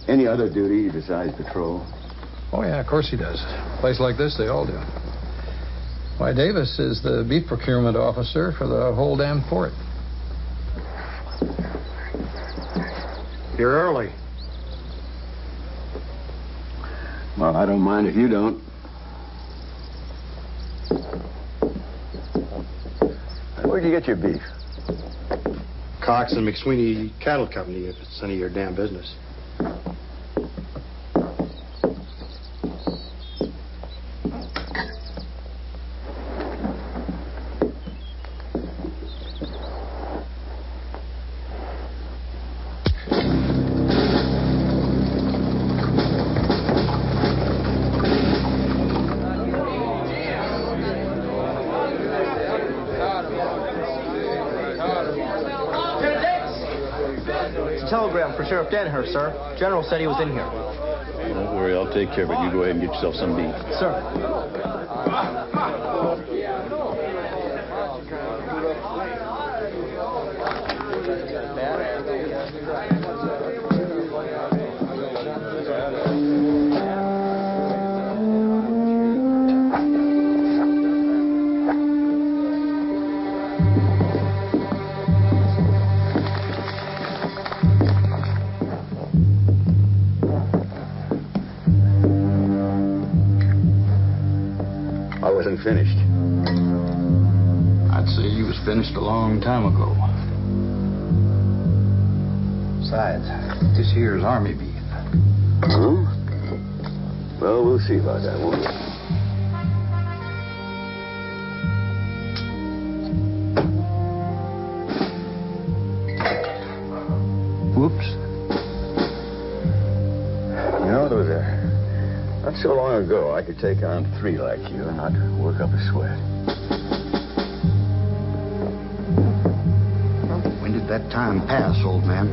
Speaker 12: any other duty besides patrol?
Speaker 16: Oh, yeah, of course he does. A place like this, they all do. Why, Davis is the beef procurement officer for the whole damn fort.
Speaker 7: You're early.
Speaker 12: Well, I don't mind if you don't. Where'd you get your beef?
Speaker 17: Cox and McSweeney Cattle Company, if it's any of your damn business.
Speaker 10: Telegram for Sheriff Danaher, sir. General said he was in here.
Speaker 14: Don't worry, I'll take care of it. You go ahead and get yourself some beef.
Speaker 10: Sir.
Speaker 12: Finished.
Speaker 16: I'd say he was finished a long time ago. Besides, this here's army beef.
Speaker 12: Huh? Well, we'll see about that, won't we?
Speaker 16: Whoops.
Speaker 12: You know, there was not so long ago, I could take on 3 like you and not work up a sweat.
Speaker 4: When did that time pass, old man?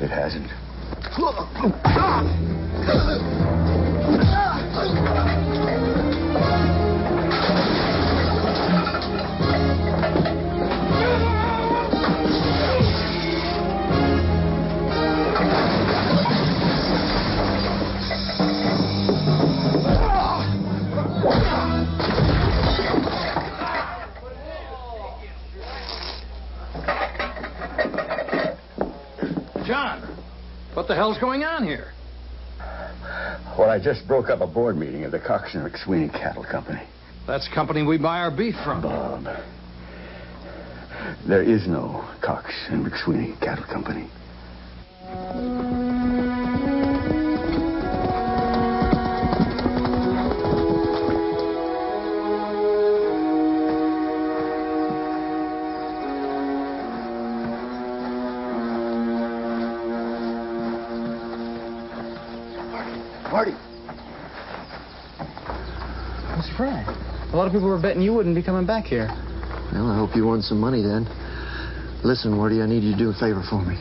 Speaker 12: It hasn't.
Speaker 16: What the hell's going on here?
Speaker 12: Well, I just broke up a board meeting of the Cox and McSweeney Cattle Company.
Speaker 16: That's the company we buy our beef from.
Speaker 12: Bob, there is no Cox and McSweeney Cattle Company.
Speaker 1: Marty.
Speaker 10: Mr. Fry, a lot of people were betting you wouldn't be coming back here.
Speaker 1: Well, I hope you won some money then. Listen, Marty, I need you to do a favor for me.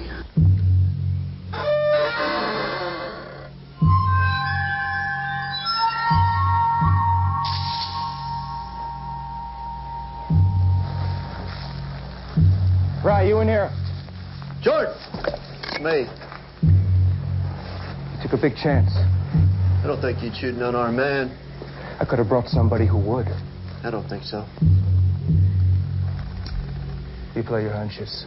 Speaker 10: Fry, you in here?
Speaker 1: George! It's me.
Speaker 10: You took a big chance.
Speaker 1: I don't think you'd shoot an unarmed man.
Speaker 10: I could have brought somebody who would.
Speaker 1: I don't think so.
Speaker 10: You play your hunches.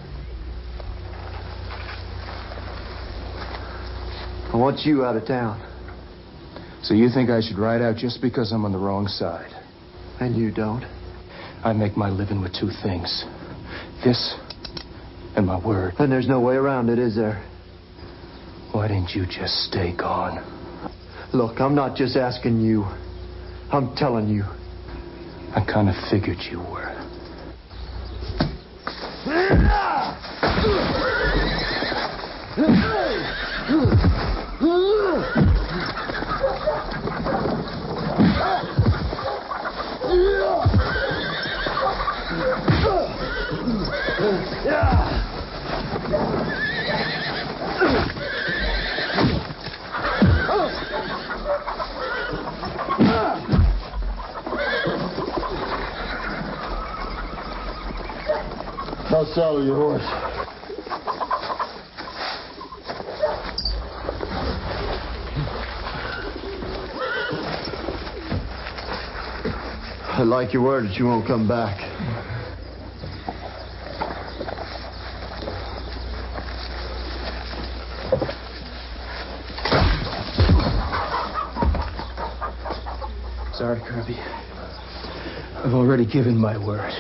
Speaker 1: I want you out of town.
Speaker 10: So you think I should ride out just because I'm on the wrong side?
Speaker 1: And you don't.
Speaker 10: I make my living with two things. This and my word.
Speaker 1: And there's no way around it, is there?
Speaker 10: Why didn't you just stay gone?
Speaker 1: Look, I'm not just asking you. I'm telling you.
Speaker 10: I kind of figured you were.
Speaker 1: I'll saddle your horse. I like your word that you won't come back.
Speaker 10: Sorry, Kirby. I've already given my word.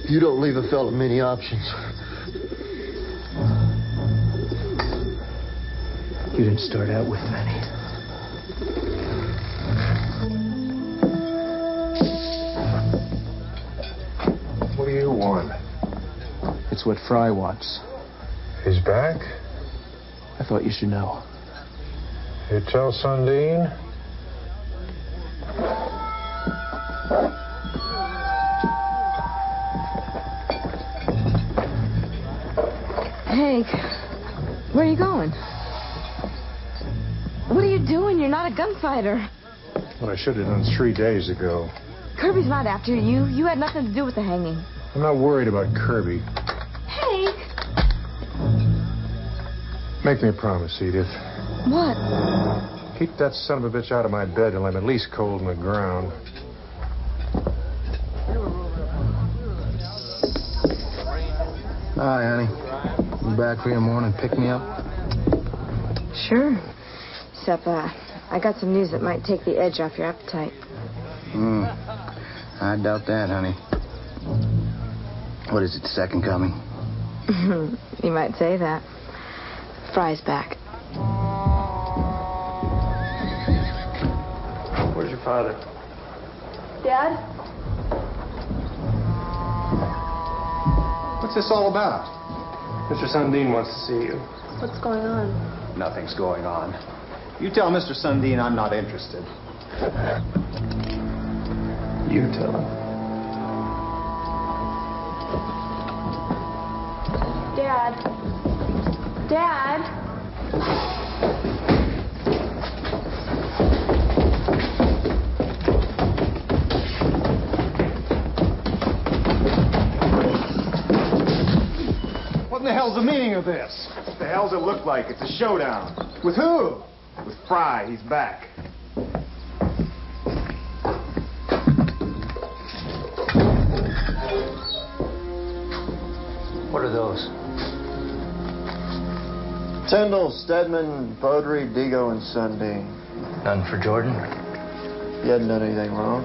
Speaker 1: You don't leave a fella many options.
Speaker 10: You didn't start out with many.
Speaker 7: What do you want?
Speaker 10: It's what Fry wants.
Speaker 7: He's back?
Speaker 10: I thought you should know.
Speaker 7: You tell Sundin?
Speaker 11: Hank, where are you going? What are you doing? You're not a gunfighter.
Speaker 7: What I should have done 3 days ago.
Speaker 11: Kirby's not after you. You had nothing to do with the hanging.
Speaker 7: I'm not worried about Kirby.
Speaker 11: Hank!
Speaker 7: Make me a promise, Edith.
Speaker 11: What?
Speaker 7: Keep that son of a bitch out of my bed till I'm at least cold in the ground.
Speaker 10: Hi, honey. You back for your morning pick me up?
Speaker 11: Sure. Except, I got some news that might take the edge off your appetite.
Speaker 10: I doubt that, honey. What is it, second coming?
Speaker 11: You might say that. Fry's back.
Speaker 17: Where's your father?
Speaker 13: Dad?
Speaker 17: What's this all about? Mr. Sundin wants to see you.
Speaker 13: What's going on?
Speaker 5: Nothing's going on. You tell Mr. Sundin I'm not interested.
Speaker 17: You tell him.
Speaker 13: Dad? Dad?
Speaker 2: What in the hell's the meaning of this? What the hell's it look like? It's a showdown. With who? With Fry. He's back.
Speaker 10: What are those?
Speaker 1: Tyndall, Stedman, Beaudry, Digo, and Sundin.
Speaker 10: None for Jordan?
Speaker 1: You hadn't done anything wrong.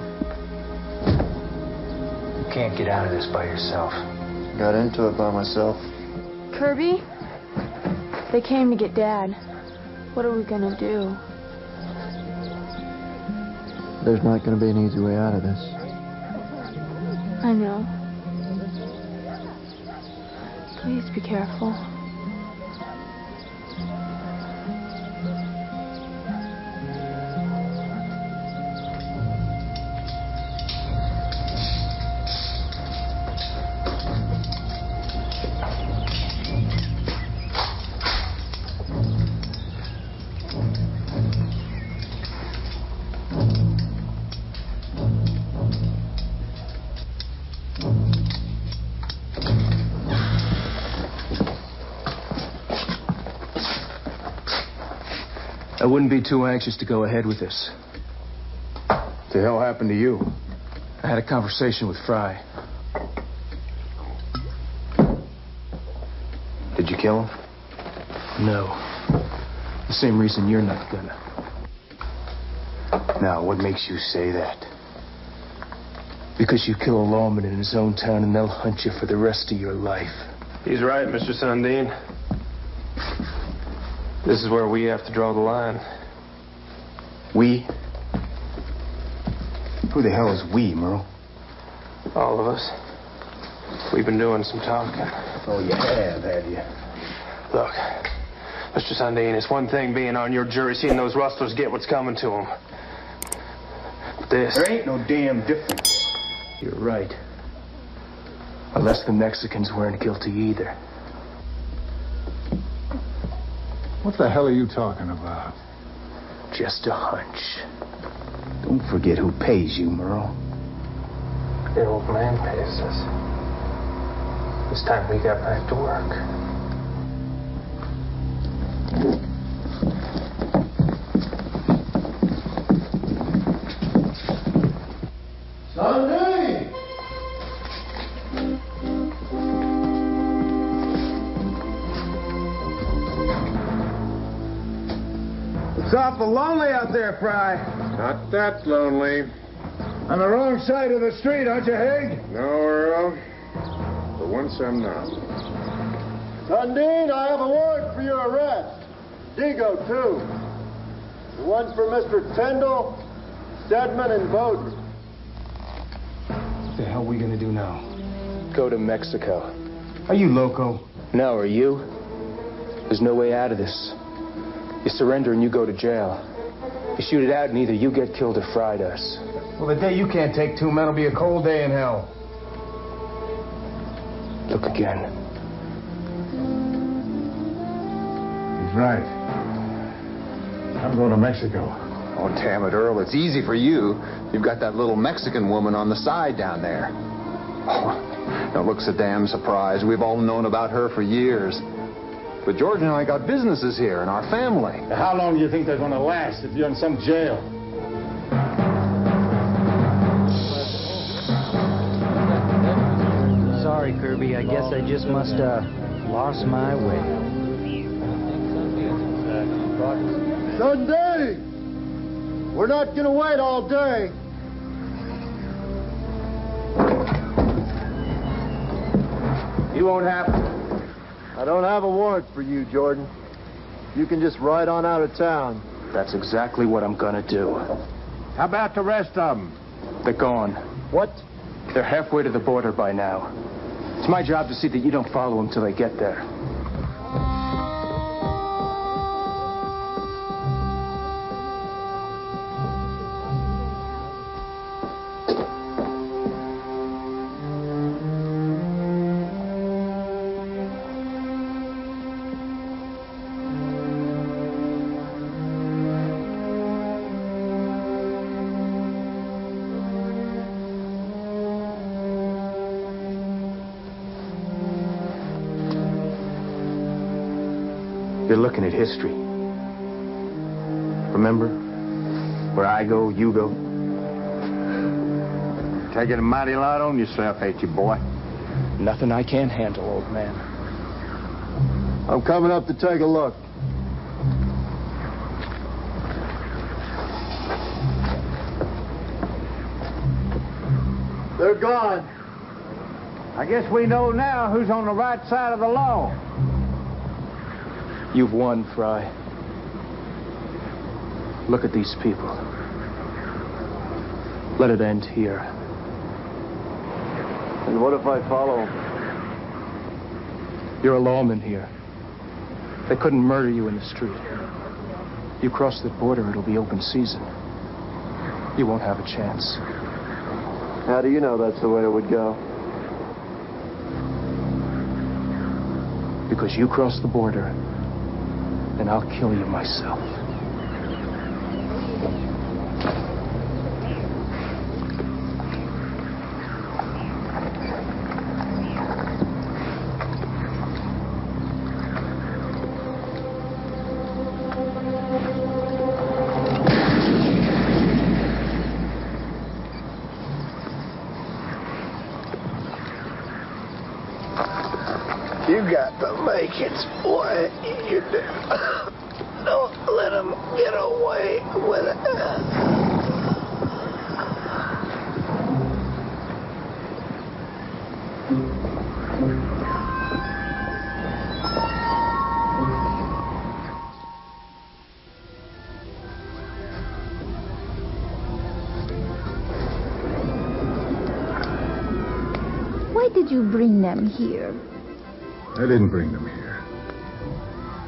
Speaker 10: You can't get out of this by yourself.
Speaker 1: Got into it by myself.
Speaker 13: Kirby? They came to get Dad. What are we gonna do?
Speaker 1: There's not going to be an easy way out of this.
Speaker 13: I know. Please be careful.
Speaker 10: I wouldn't be too anxious to go ahead with this.
Speaker 2: What the hell happened to you?
Speaker 10: I had a conversation with Fry.
Speaker 2: Did you kill him?
Speaker 10: No. The same reason you're not gonna.
Speaker 2: Now, what makes you say that?
Speaker 10: Because you kill a lawman in his own town and they'll hunt you for the rest of your life.
Speaker 6: He's right, Mr. Sundin. This is where we have to draw the line.
Speaker 2: We? Who the hell is we, Merle?
Speaker 6: All of us. We've been doing some talking.
Speaker 2: Oh, you have you?
Speaker 6: Look, Mr. Sundin, it's one thing being on your jury, seeing those rustlers get what's coming to them. But this...
Speaker 2: There ain't no damn difference.
Speaker 10: You're right. Unless the Mexicans weren't guilty either.
Speaker 7: What the hell are you talking about?
Speaker 10: Just a hunch.
Speaker 2: Don't forget who pays you, Merle.
Speaker 6: The old man pays us. It's time we got back to work.
Speaker 3: Sunday! It's awful lonely out there, Fry.
Speaker 7: Not that lonely.
Speaker 3: On the wrong side of the street, aren't you, Haig?
Speaker 7: No, Earl. For once I'm not.
Speaker 3: Sundin, I have a warrant for your arrest. Digo, too. The one for Mr. Tyndall, Stedman, and Bowden.
Speaker 10: What the hell are we gonna do now? Go to Mexico.
Speaker 2: Are you loco?
Speaker 10: No, are you? There's no way out of this. You surrender and you go to jail. You shoot it out and either you get killed or Fry does.
Speaker 2: Well, the day you can't take 2 men will be a cold day in hell.
Speaker 10: Look again.
Speaker 3: He's right. I'm going to Mexico.
Speaker 5: Oh, damn it, Earl. It's easy for you. You've got that little Mexican woman on the side down there. Oh, don't look so damn surprised. We've all known about her for years. But George and I got businesses here in our family.
Speaker 3: Now, how long do you think they're going to last if you're in some jail?
Speaker 18: Sorry, Kirby. I guess I just must lost my way.
Speaker 3: Sunday! We're not going to wait all day.
Speaker 2: You won't have to.
Speaker 3: I don't have a warrant for you, Jordan. You can just ride on out of town.
Speaker 10: That's exactly what I'm gonna do.
Speaker 3: How about the rest of them?
Speaker 10: They're gone.
Speaker 3: What?
Speaker 10: They're halfway to the border by now. It's my job to see that you don't follow them till they get there. You're looking at history. Remember? Where I go, you go.
Speaker 4: Taking a mighty lot on yourself, ain't you, boy?
Speaker 10: Nothing I can't handle, old man.
Speaker 3: I'm coming up to take a look. They're gone.
Speaker 4: I guess we know now who's on the right side of the law.
Speaker 10: You've won, Fry. Look at these people. Let it end here.
Speaker 1: And what if I follow him?
Speaker 6: You're a lawman here. They couldn't murder you in the street. You cross the border, it'll be open season. You won't have a chance.
Speaker 1: How do you know that's the way it would go?
Speaker 6: Because you cross the border, and I'll kill you myself.
Speaker 1: You got the makings, boy. You do. Don't let him get away with it.
Speaker 19: Why did you bring them here?
Speaker 3: I didn't bring them here.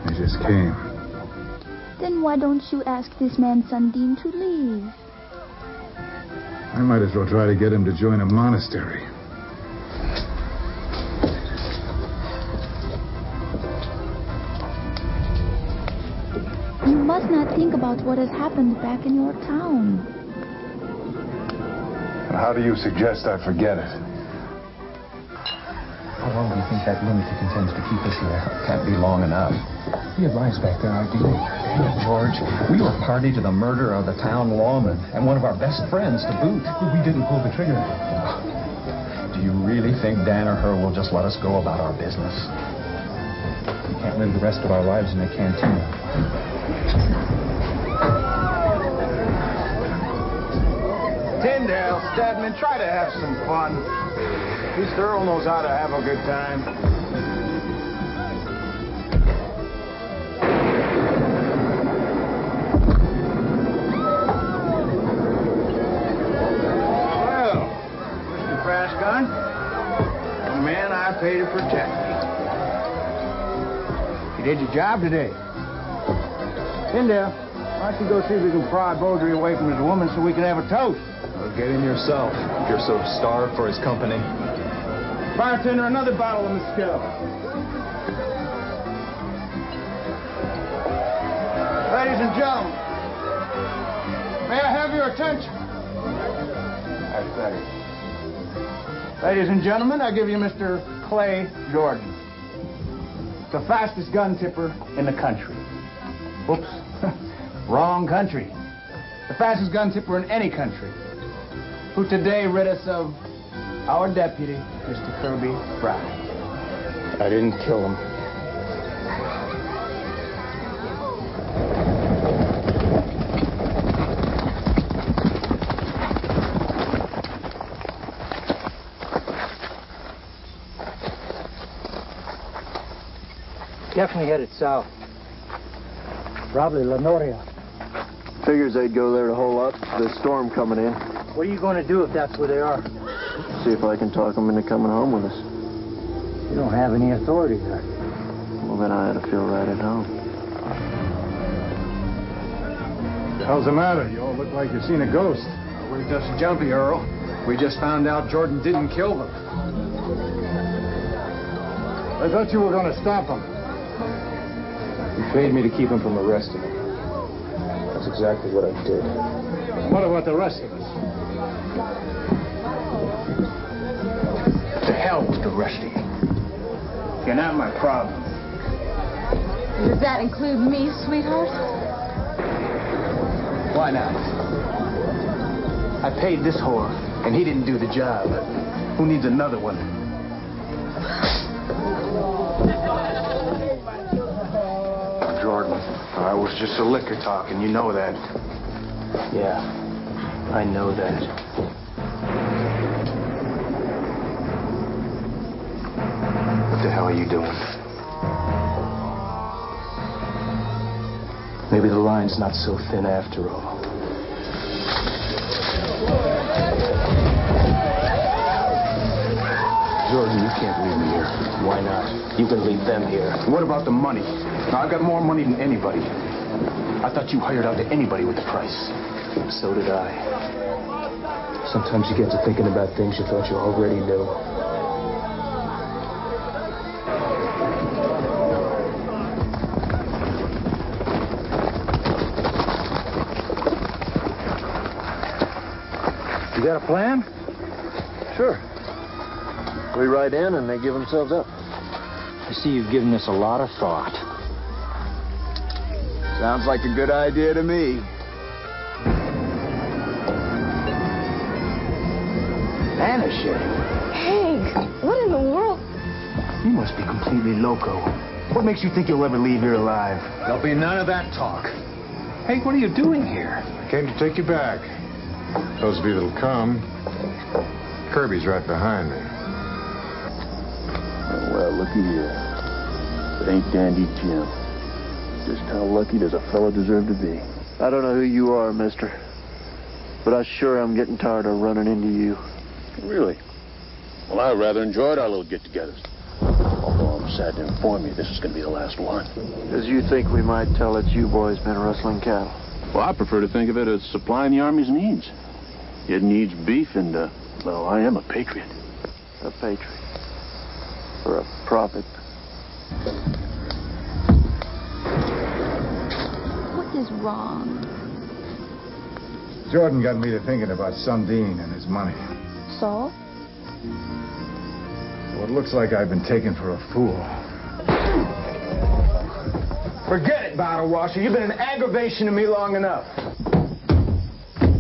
Speaker 3: They just came.
Speaker 19: Then why don't you ask this man Sundin to leave?
Speaker 3: I might as well try to get him to join a monastery.
Speaker 19: You must not think about what has happened back in your town.
Speaker 3: How do you suggest I forget it?
Speaker 10: How long do you think that lunatic intends to keep us here? Can't be long enough.
Speaker 6: He lies back there, ideally.
Speaker 10: George, we were party to the murder of the town lawman and one of our best friends to boot.
Speaker 6: We didn't pull the trigger.
Speaker 10: Do you really think Dan or her will just let us go about our business?
Speaker 6: We can't live the rest of our lives in a cantina.
Speaker 2: Tyndale, Stedman, try to have some fun. At least Earl knows how to have a good time. Well, Mr. Fastgun, the man I pay to protect me. You did your job today. Tyndale, why don't you go see if we can pry Beaudry away from his woman so we can have a toast?
Speaker 6: Well, get in yourself if you're so starved for his company.
Speaker 2: Bartender, another bottle of mezcal. Ladies and gentlemen, may I have your attention? That's better. Ladies and gentlemen, I give you Mr. Clay Jordan, the fastest gun tipper in the country. Whoops, wrong country. The fastest gun tipper in any country, who today rid us of our deputy, Mr. Kirby Brown.
Speaker 6: I didn't kill him.
Speaker 18: Definitely headed south. Probably La Noria.
Speaker 1: Figures they'd go there to hole up. There's a storm coming in.
Speaker 18: What are you going to do if that's where they are?
Speaker 1: See if I can talk them into coming home with us.
Speaker 18: You don't have any authority there.
Speaker 1: Well, then I ought to feel right at home.
Speaker 3: What the hell's the matter? You all look like you've seen a ghost.
Speaker 6: We're just jumpy, Earl. We just found out Jordan didn't kill them.
Speaker 3: I thought you were going to stop him.
Speaker 6: You paid me to keep him from arresting him. That's exactly what I did.
Speaker 3: What about the rest of us?
Speaker 2: To hell with the rest of you. You're not my problem.
Speaker 13: Does that include me, sweetheart?
Speaker 2: Why not? I paid this whore, and he didn't do the job. Who needs another one? Jordan, I was just a liquor talk, and you know that.
Speaker 6: Yeah, I know that.
Speaker 2: What the hell are you doing?
Speaker 6: Maybe the line's not so thin after all.
Speaker 10: You can leave them here.
Speaker 3: What about the money? Now, I've got more money than anybody. I thought you hired out to anybody with the price.
Speaker 10: So did I. Sometimes you get to thinking about things you thought you already knew.
Speaker 1: You got a plan? Sure. We ride in and they give themselves up.
Speaker 18: I see you've given this a lot of thought.
Speaker 3: Sounds like a good idea to me. Vanishing.
Speaker 15: Hank, what in the world?
Speaker 3: You must be completely loco. What makes you think you'll ever leave here alive?
Speaker 5: There'll be none of that talk. Hey, what are you doing here?
Speaker 7: I came to take you back. Those of you that'll come, Kirby's right behind me.
Speaker 12: Well, looky here. It ain't Dandy Jim. Just how lucky does a fella deserve to be?
Speaker 1: I don't know who you are, mister, but I sure am getting tired of running into you.
Speaker 12: Really? Well, I rather enjoyed our little get-togethers. Although I'm sad to inform you this is going to be the last one.
Speaker 1: Because you think we might tell that you boys been rustling cattle.
Speaker 12: Well, I prefer to think of it as supplying the Army's needs. It needs beef, and, well, I am a patriot.
Speaker 1: A patriot. Or a prophet.
Speaker 19: What is wrong?
Speaker 2: Jordan got me to thinking about Sundin and his money.
Speaker 19: So?
Speaker 2: Well, it looks like I've been taken for a fool.
Speaker 3: Forget it, bottle washer. You've been an aggravation to me long enough.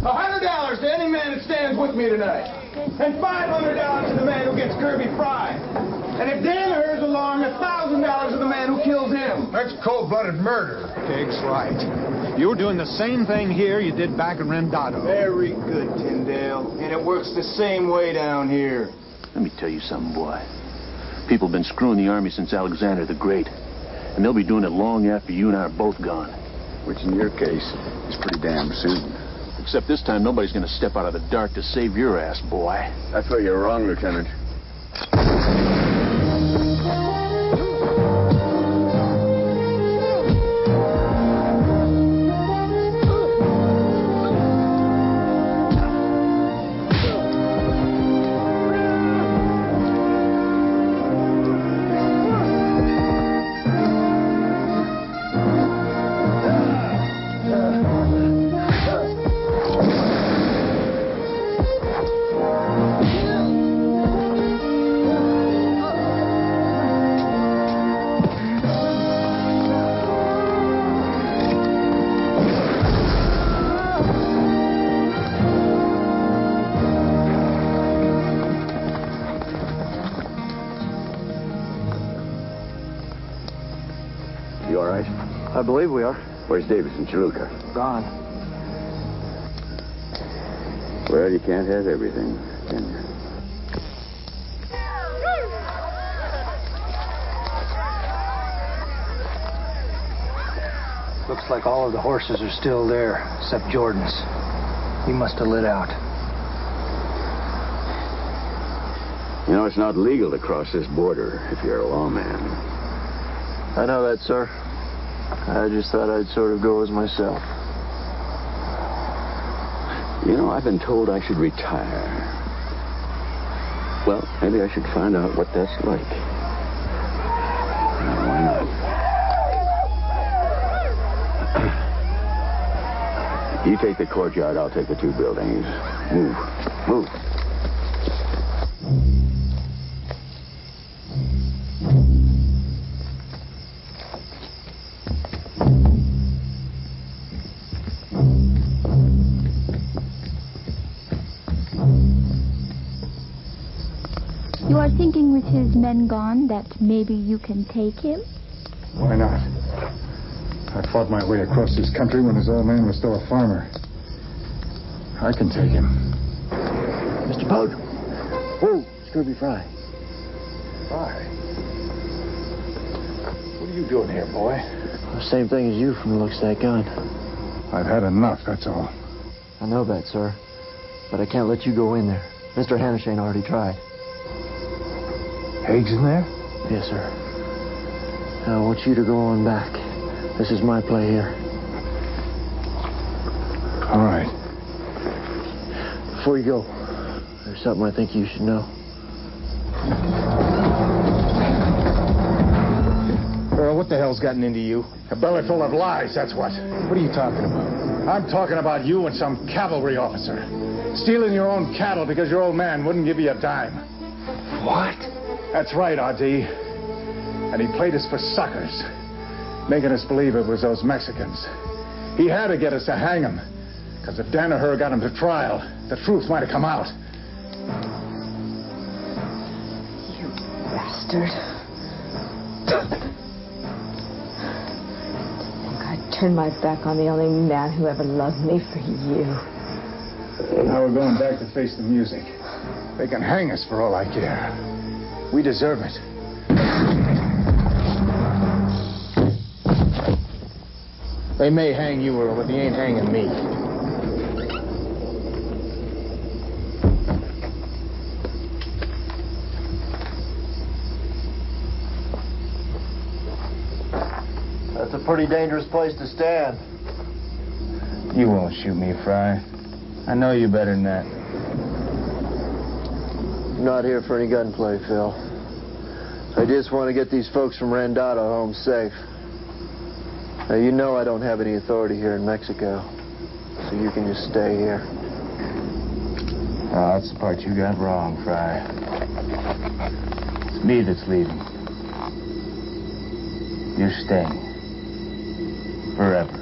Speaker 3: $100 to any man that stands with me tonight. And $500 to the man who gets Kirby fried. And if Danaher's along, $1,000 to the man who kills him.
Speaker 2: That's cold-blooded murder.
Speaker 5: Pig's right. You were doing the same thing here you did back in Rendado.
Speaker 3: Very good, Tyndale. And it works the same way down here.
Speaker 12: Let me tell you something, boy. People have been screwing the Army since Alexander the Great. And they'll be doing it long after you and I are both gone.
Speaker 8: Which, in your case, is pretty damn soon.
Speaker 12: Except this time, nobody's going to step out of the dark to save your ass, boy.
Speaker 8: That's where you're wrong, Lieutenant. You all right?
Speaker 1: I believe we are.
Speaker 8: Where's Davis and Chiluka?
Speaker 1: Gone.
Speaker 8: Well, you can't have everything, can you?
Speaker 18: Looks like all of the horses are still there, except Jordan's. He must have lit out.
Speaker 8: You know, it's not legal to cross this border if you're a lawman.
Speaker 1: I know that, sir. I just thought I'd sort of go as myself.
Speaker 8: You know, I've been told I should retire. Well, maybe I should find out what that's like. Now, why not? You take the courtyard, I'll take the two buildings. Move. Move.
Speaker 19: You are thinking with his men gone that maybe you can take him?
Speaker 2: Why not? I fought my way across this country when his old man was still a farmer. I can take him.
Speaker 1: Mr. Poe. Whoa, it's Kirby Fry.
Speaker 2: Fry? What are you doing here, boy?
Speaker 1: The same thing as you from the looks of that gun.
Speaker 2: I've had enough, that's all.
Speaker 1: I know that, sir. But I can't let you go in there. Mr. Hannishane already tried.
Speaker 2: Haig's in there?
Speaker 1: Yes, sir.
Speaker 18: I want you to go on back. This is my play here.
Speaker 2: All right.
Speaker 18: Before you go, there's something I think you should know.
Speaker 3: Earl, what the hell's gotten into you?
Speaker 2: A belly full of lies, that's what.
Speaker 3: What are you talking about?
Speaker 2: I'm talking about you and some cavalry officer. Stealing your own cattle because your old man wouldn't give you a dime.
Speaker 3: What?
Speaker 2: That's right, R.D. And he played us for suckers, making us believe it was those Mexicans. He had to get us to hang him, because if Danaher got him to trial, the truth might have come out.
Speaker 11: You bastard. I'd turn my back on the only man who ever loved me for you.
Speaker 2: Now we're going back to face the music. They can hang us for all I care. We deserve it.
Speaker 3: They may hang you, Earl, but they ain't hanging me.
Speaker 18: That's a pretty dangerous place to stand.
Speaker 3: You won't shoot me, Fry. I know you better than that.
Speaker 18: I'm not here for any gunplay, Phil. I just want to get these folks from Randado home safe. Now, you know I don't have any authority here in Mexico, so you can just stay here.
Speaker 3: Oh, that's the part you got wrong, Fry. It's me that's leaving. You're staying. Forever.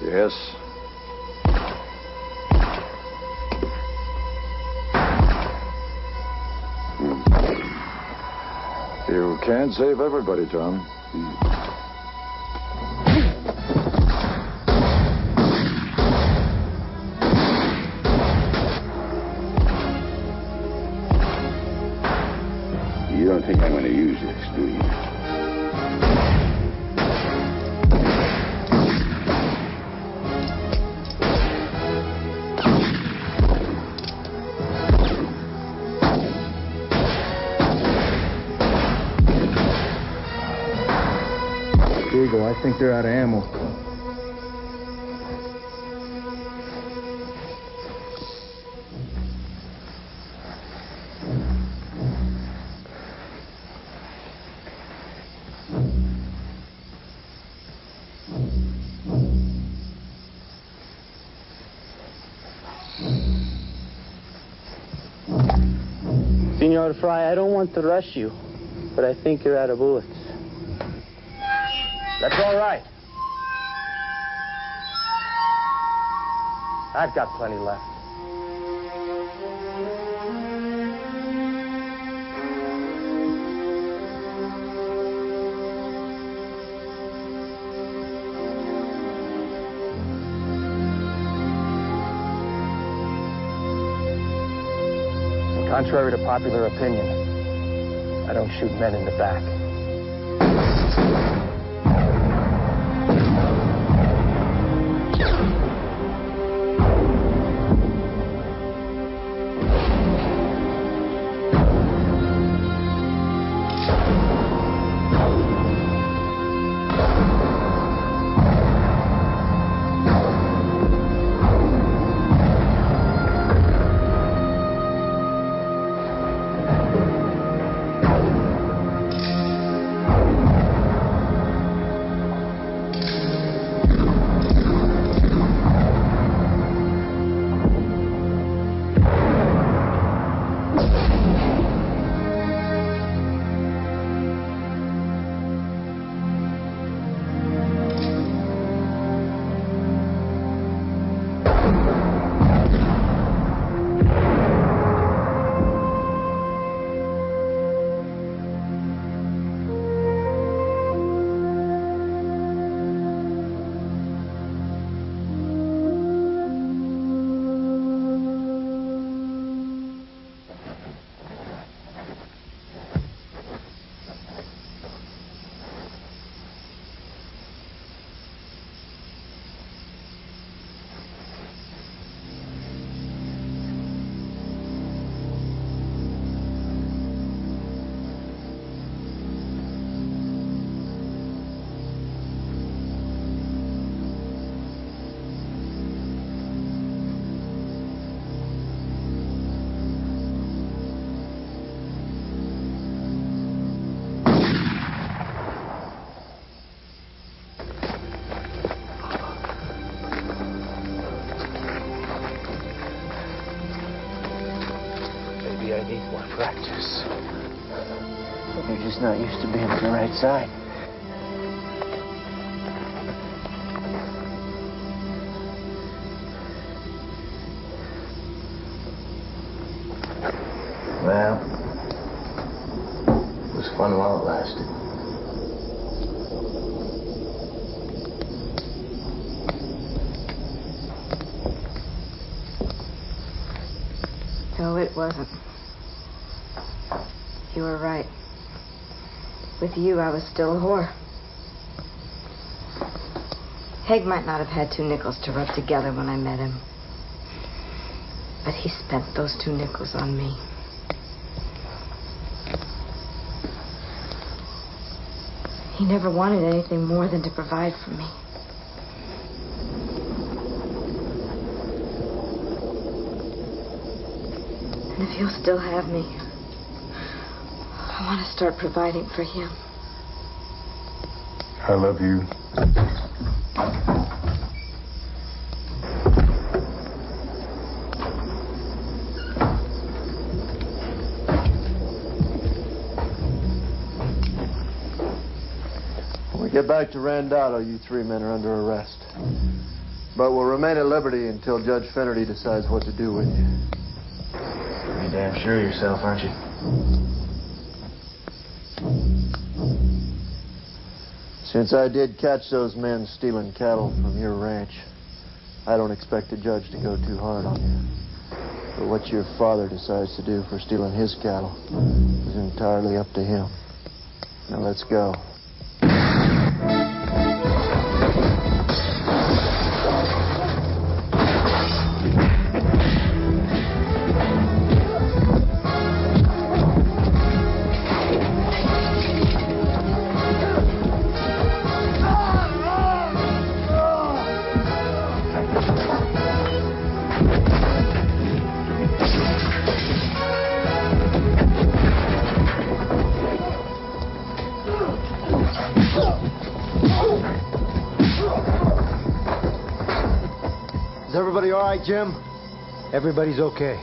Speaker 8: Yes. You can't save everybody, Tom.
Speaker 12: You don't think I'm going to use this, do you?
Speaker 3: Diego, I think they're out of ammo.
Speaker 18: Senor Fry, I don't want to rush you, but I think you're out of bullets.
Speaker 3: That's all right. I've got plenty left.
Speaker 10: Contrary to popular opinion, I don't shoot men in the back. I need more practice. You're just not used to being on the right side. Well, it was fun while it lasted.
Speaker 11: No, it wasn't. You were right. With you, I was still a whore. Haig might not have had 2 nickels to rub together when I met him. But he spent those 2 nickels on me. He never wanted anything more than to provide for me. And if you'll still have me, I want to start providing for him.
Speaker 3: I love you.
Speaker 18: When we get back to Randado, you 3 men are under arrest. But will remain at liberty until Judge Finnerty decides what to do with you.
Speaker 10: You're damn sure of yourself, aren't you?
Speaker 18: Since I did catch those men stealing cattle from your ranch, I don't expect the judge to go too hard on you. But what your father decides to do for stealing his cattle is entirely up to him. Now let's go.
Speaker 10: Is everybody all right, Jim? Everybody's okay.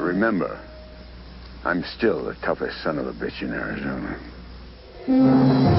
Speaker 8: remember, I'm still the toughest son of a bitch in Arizona.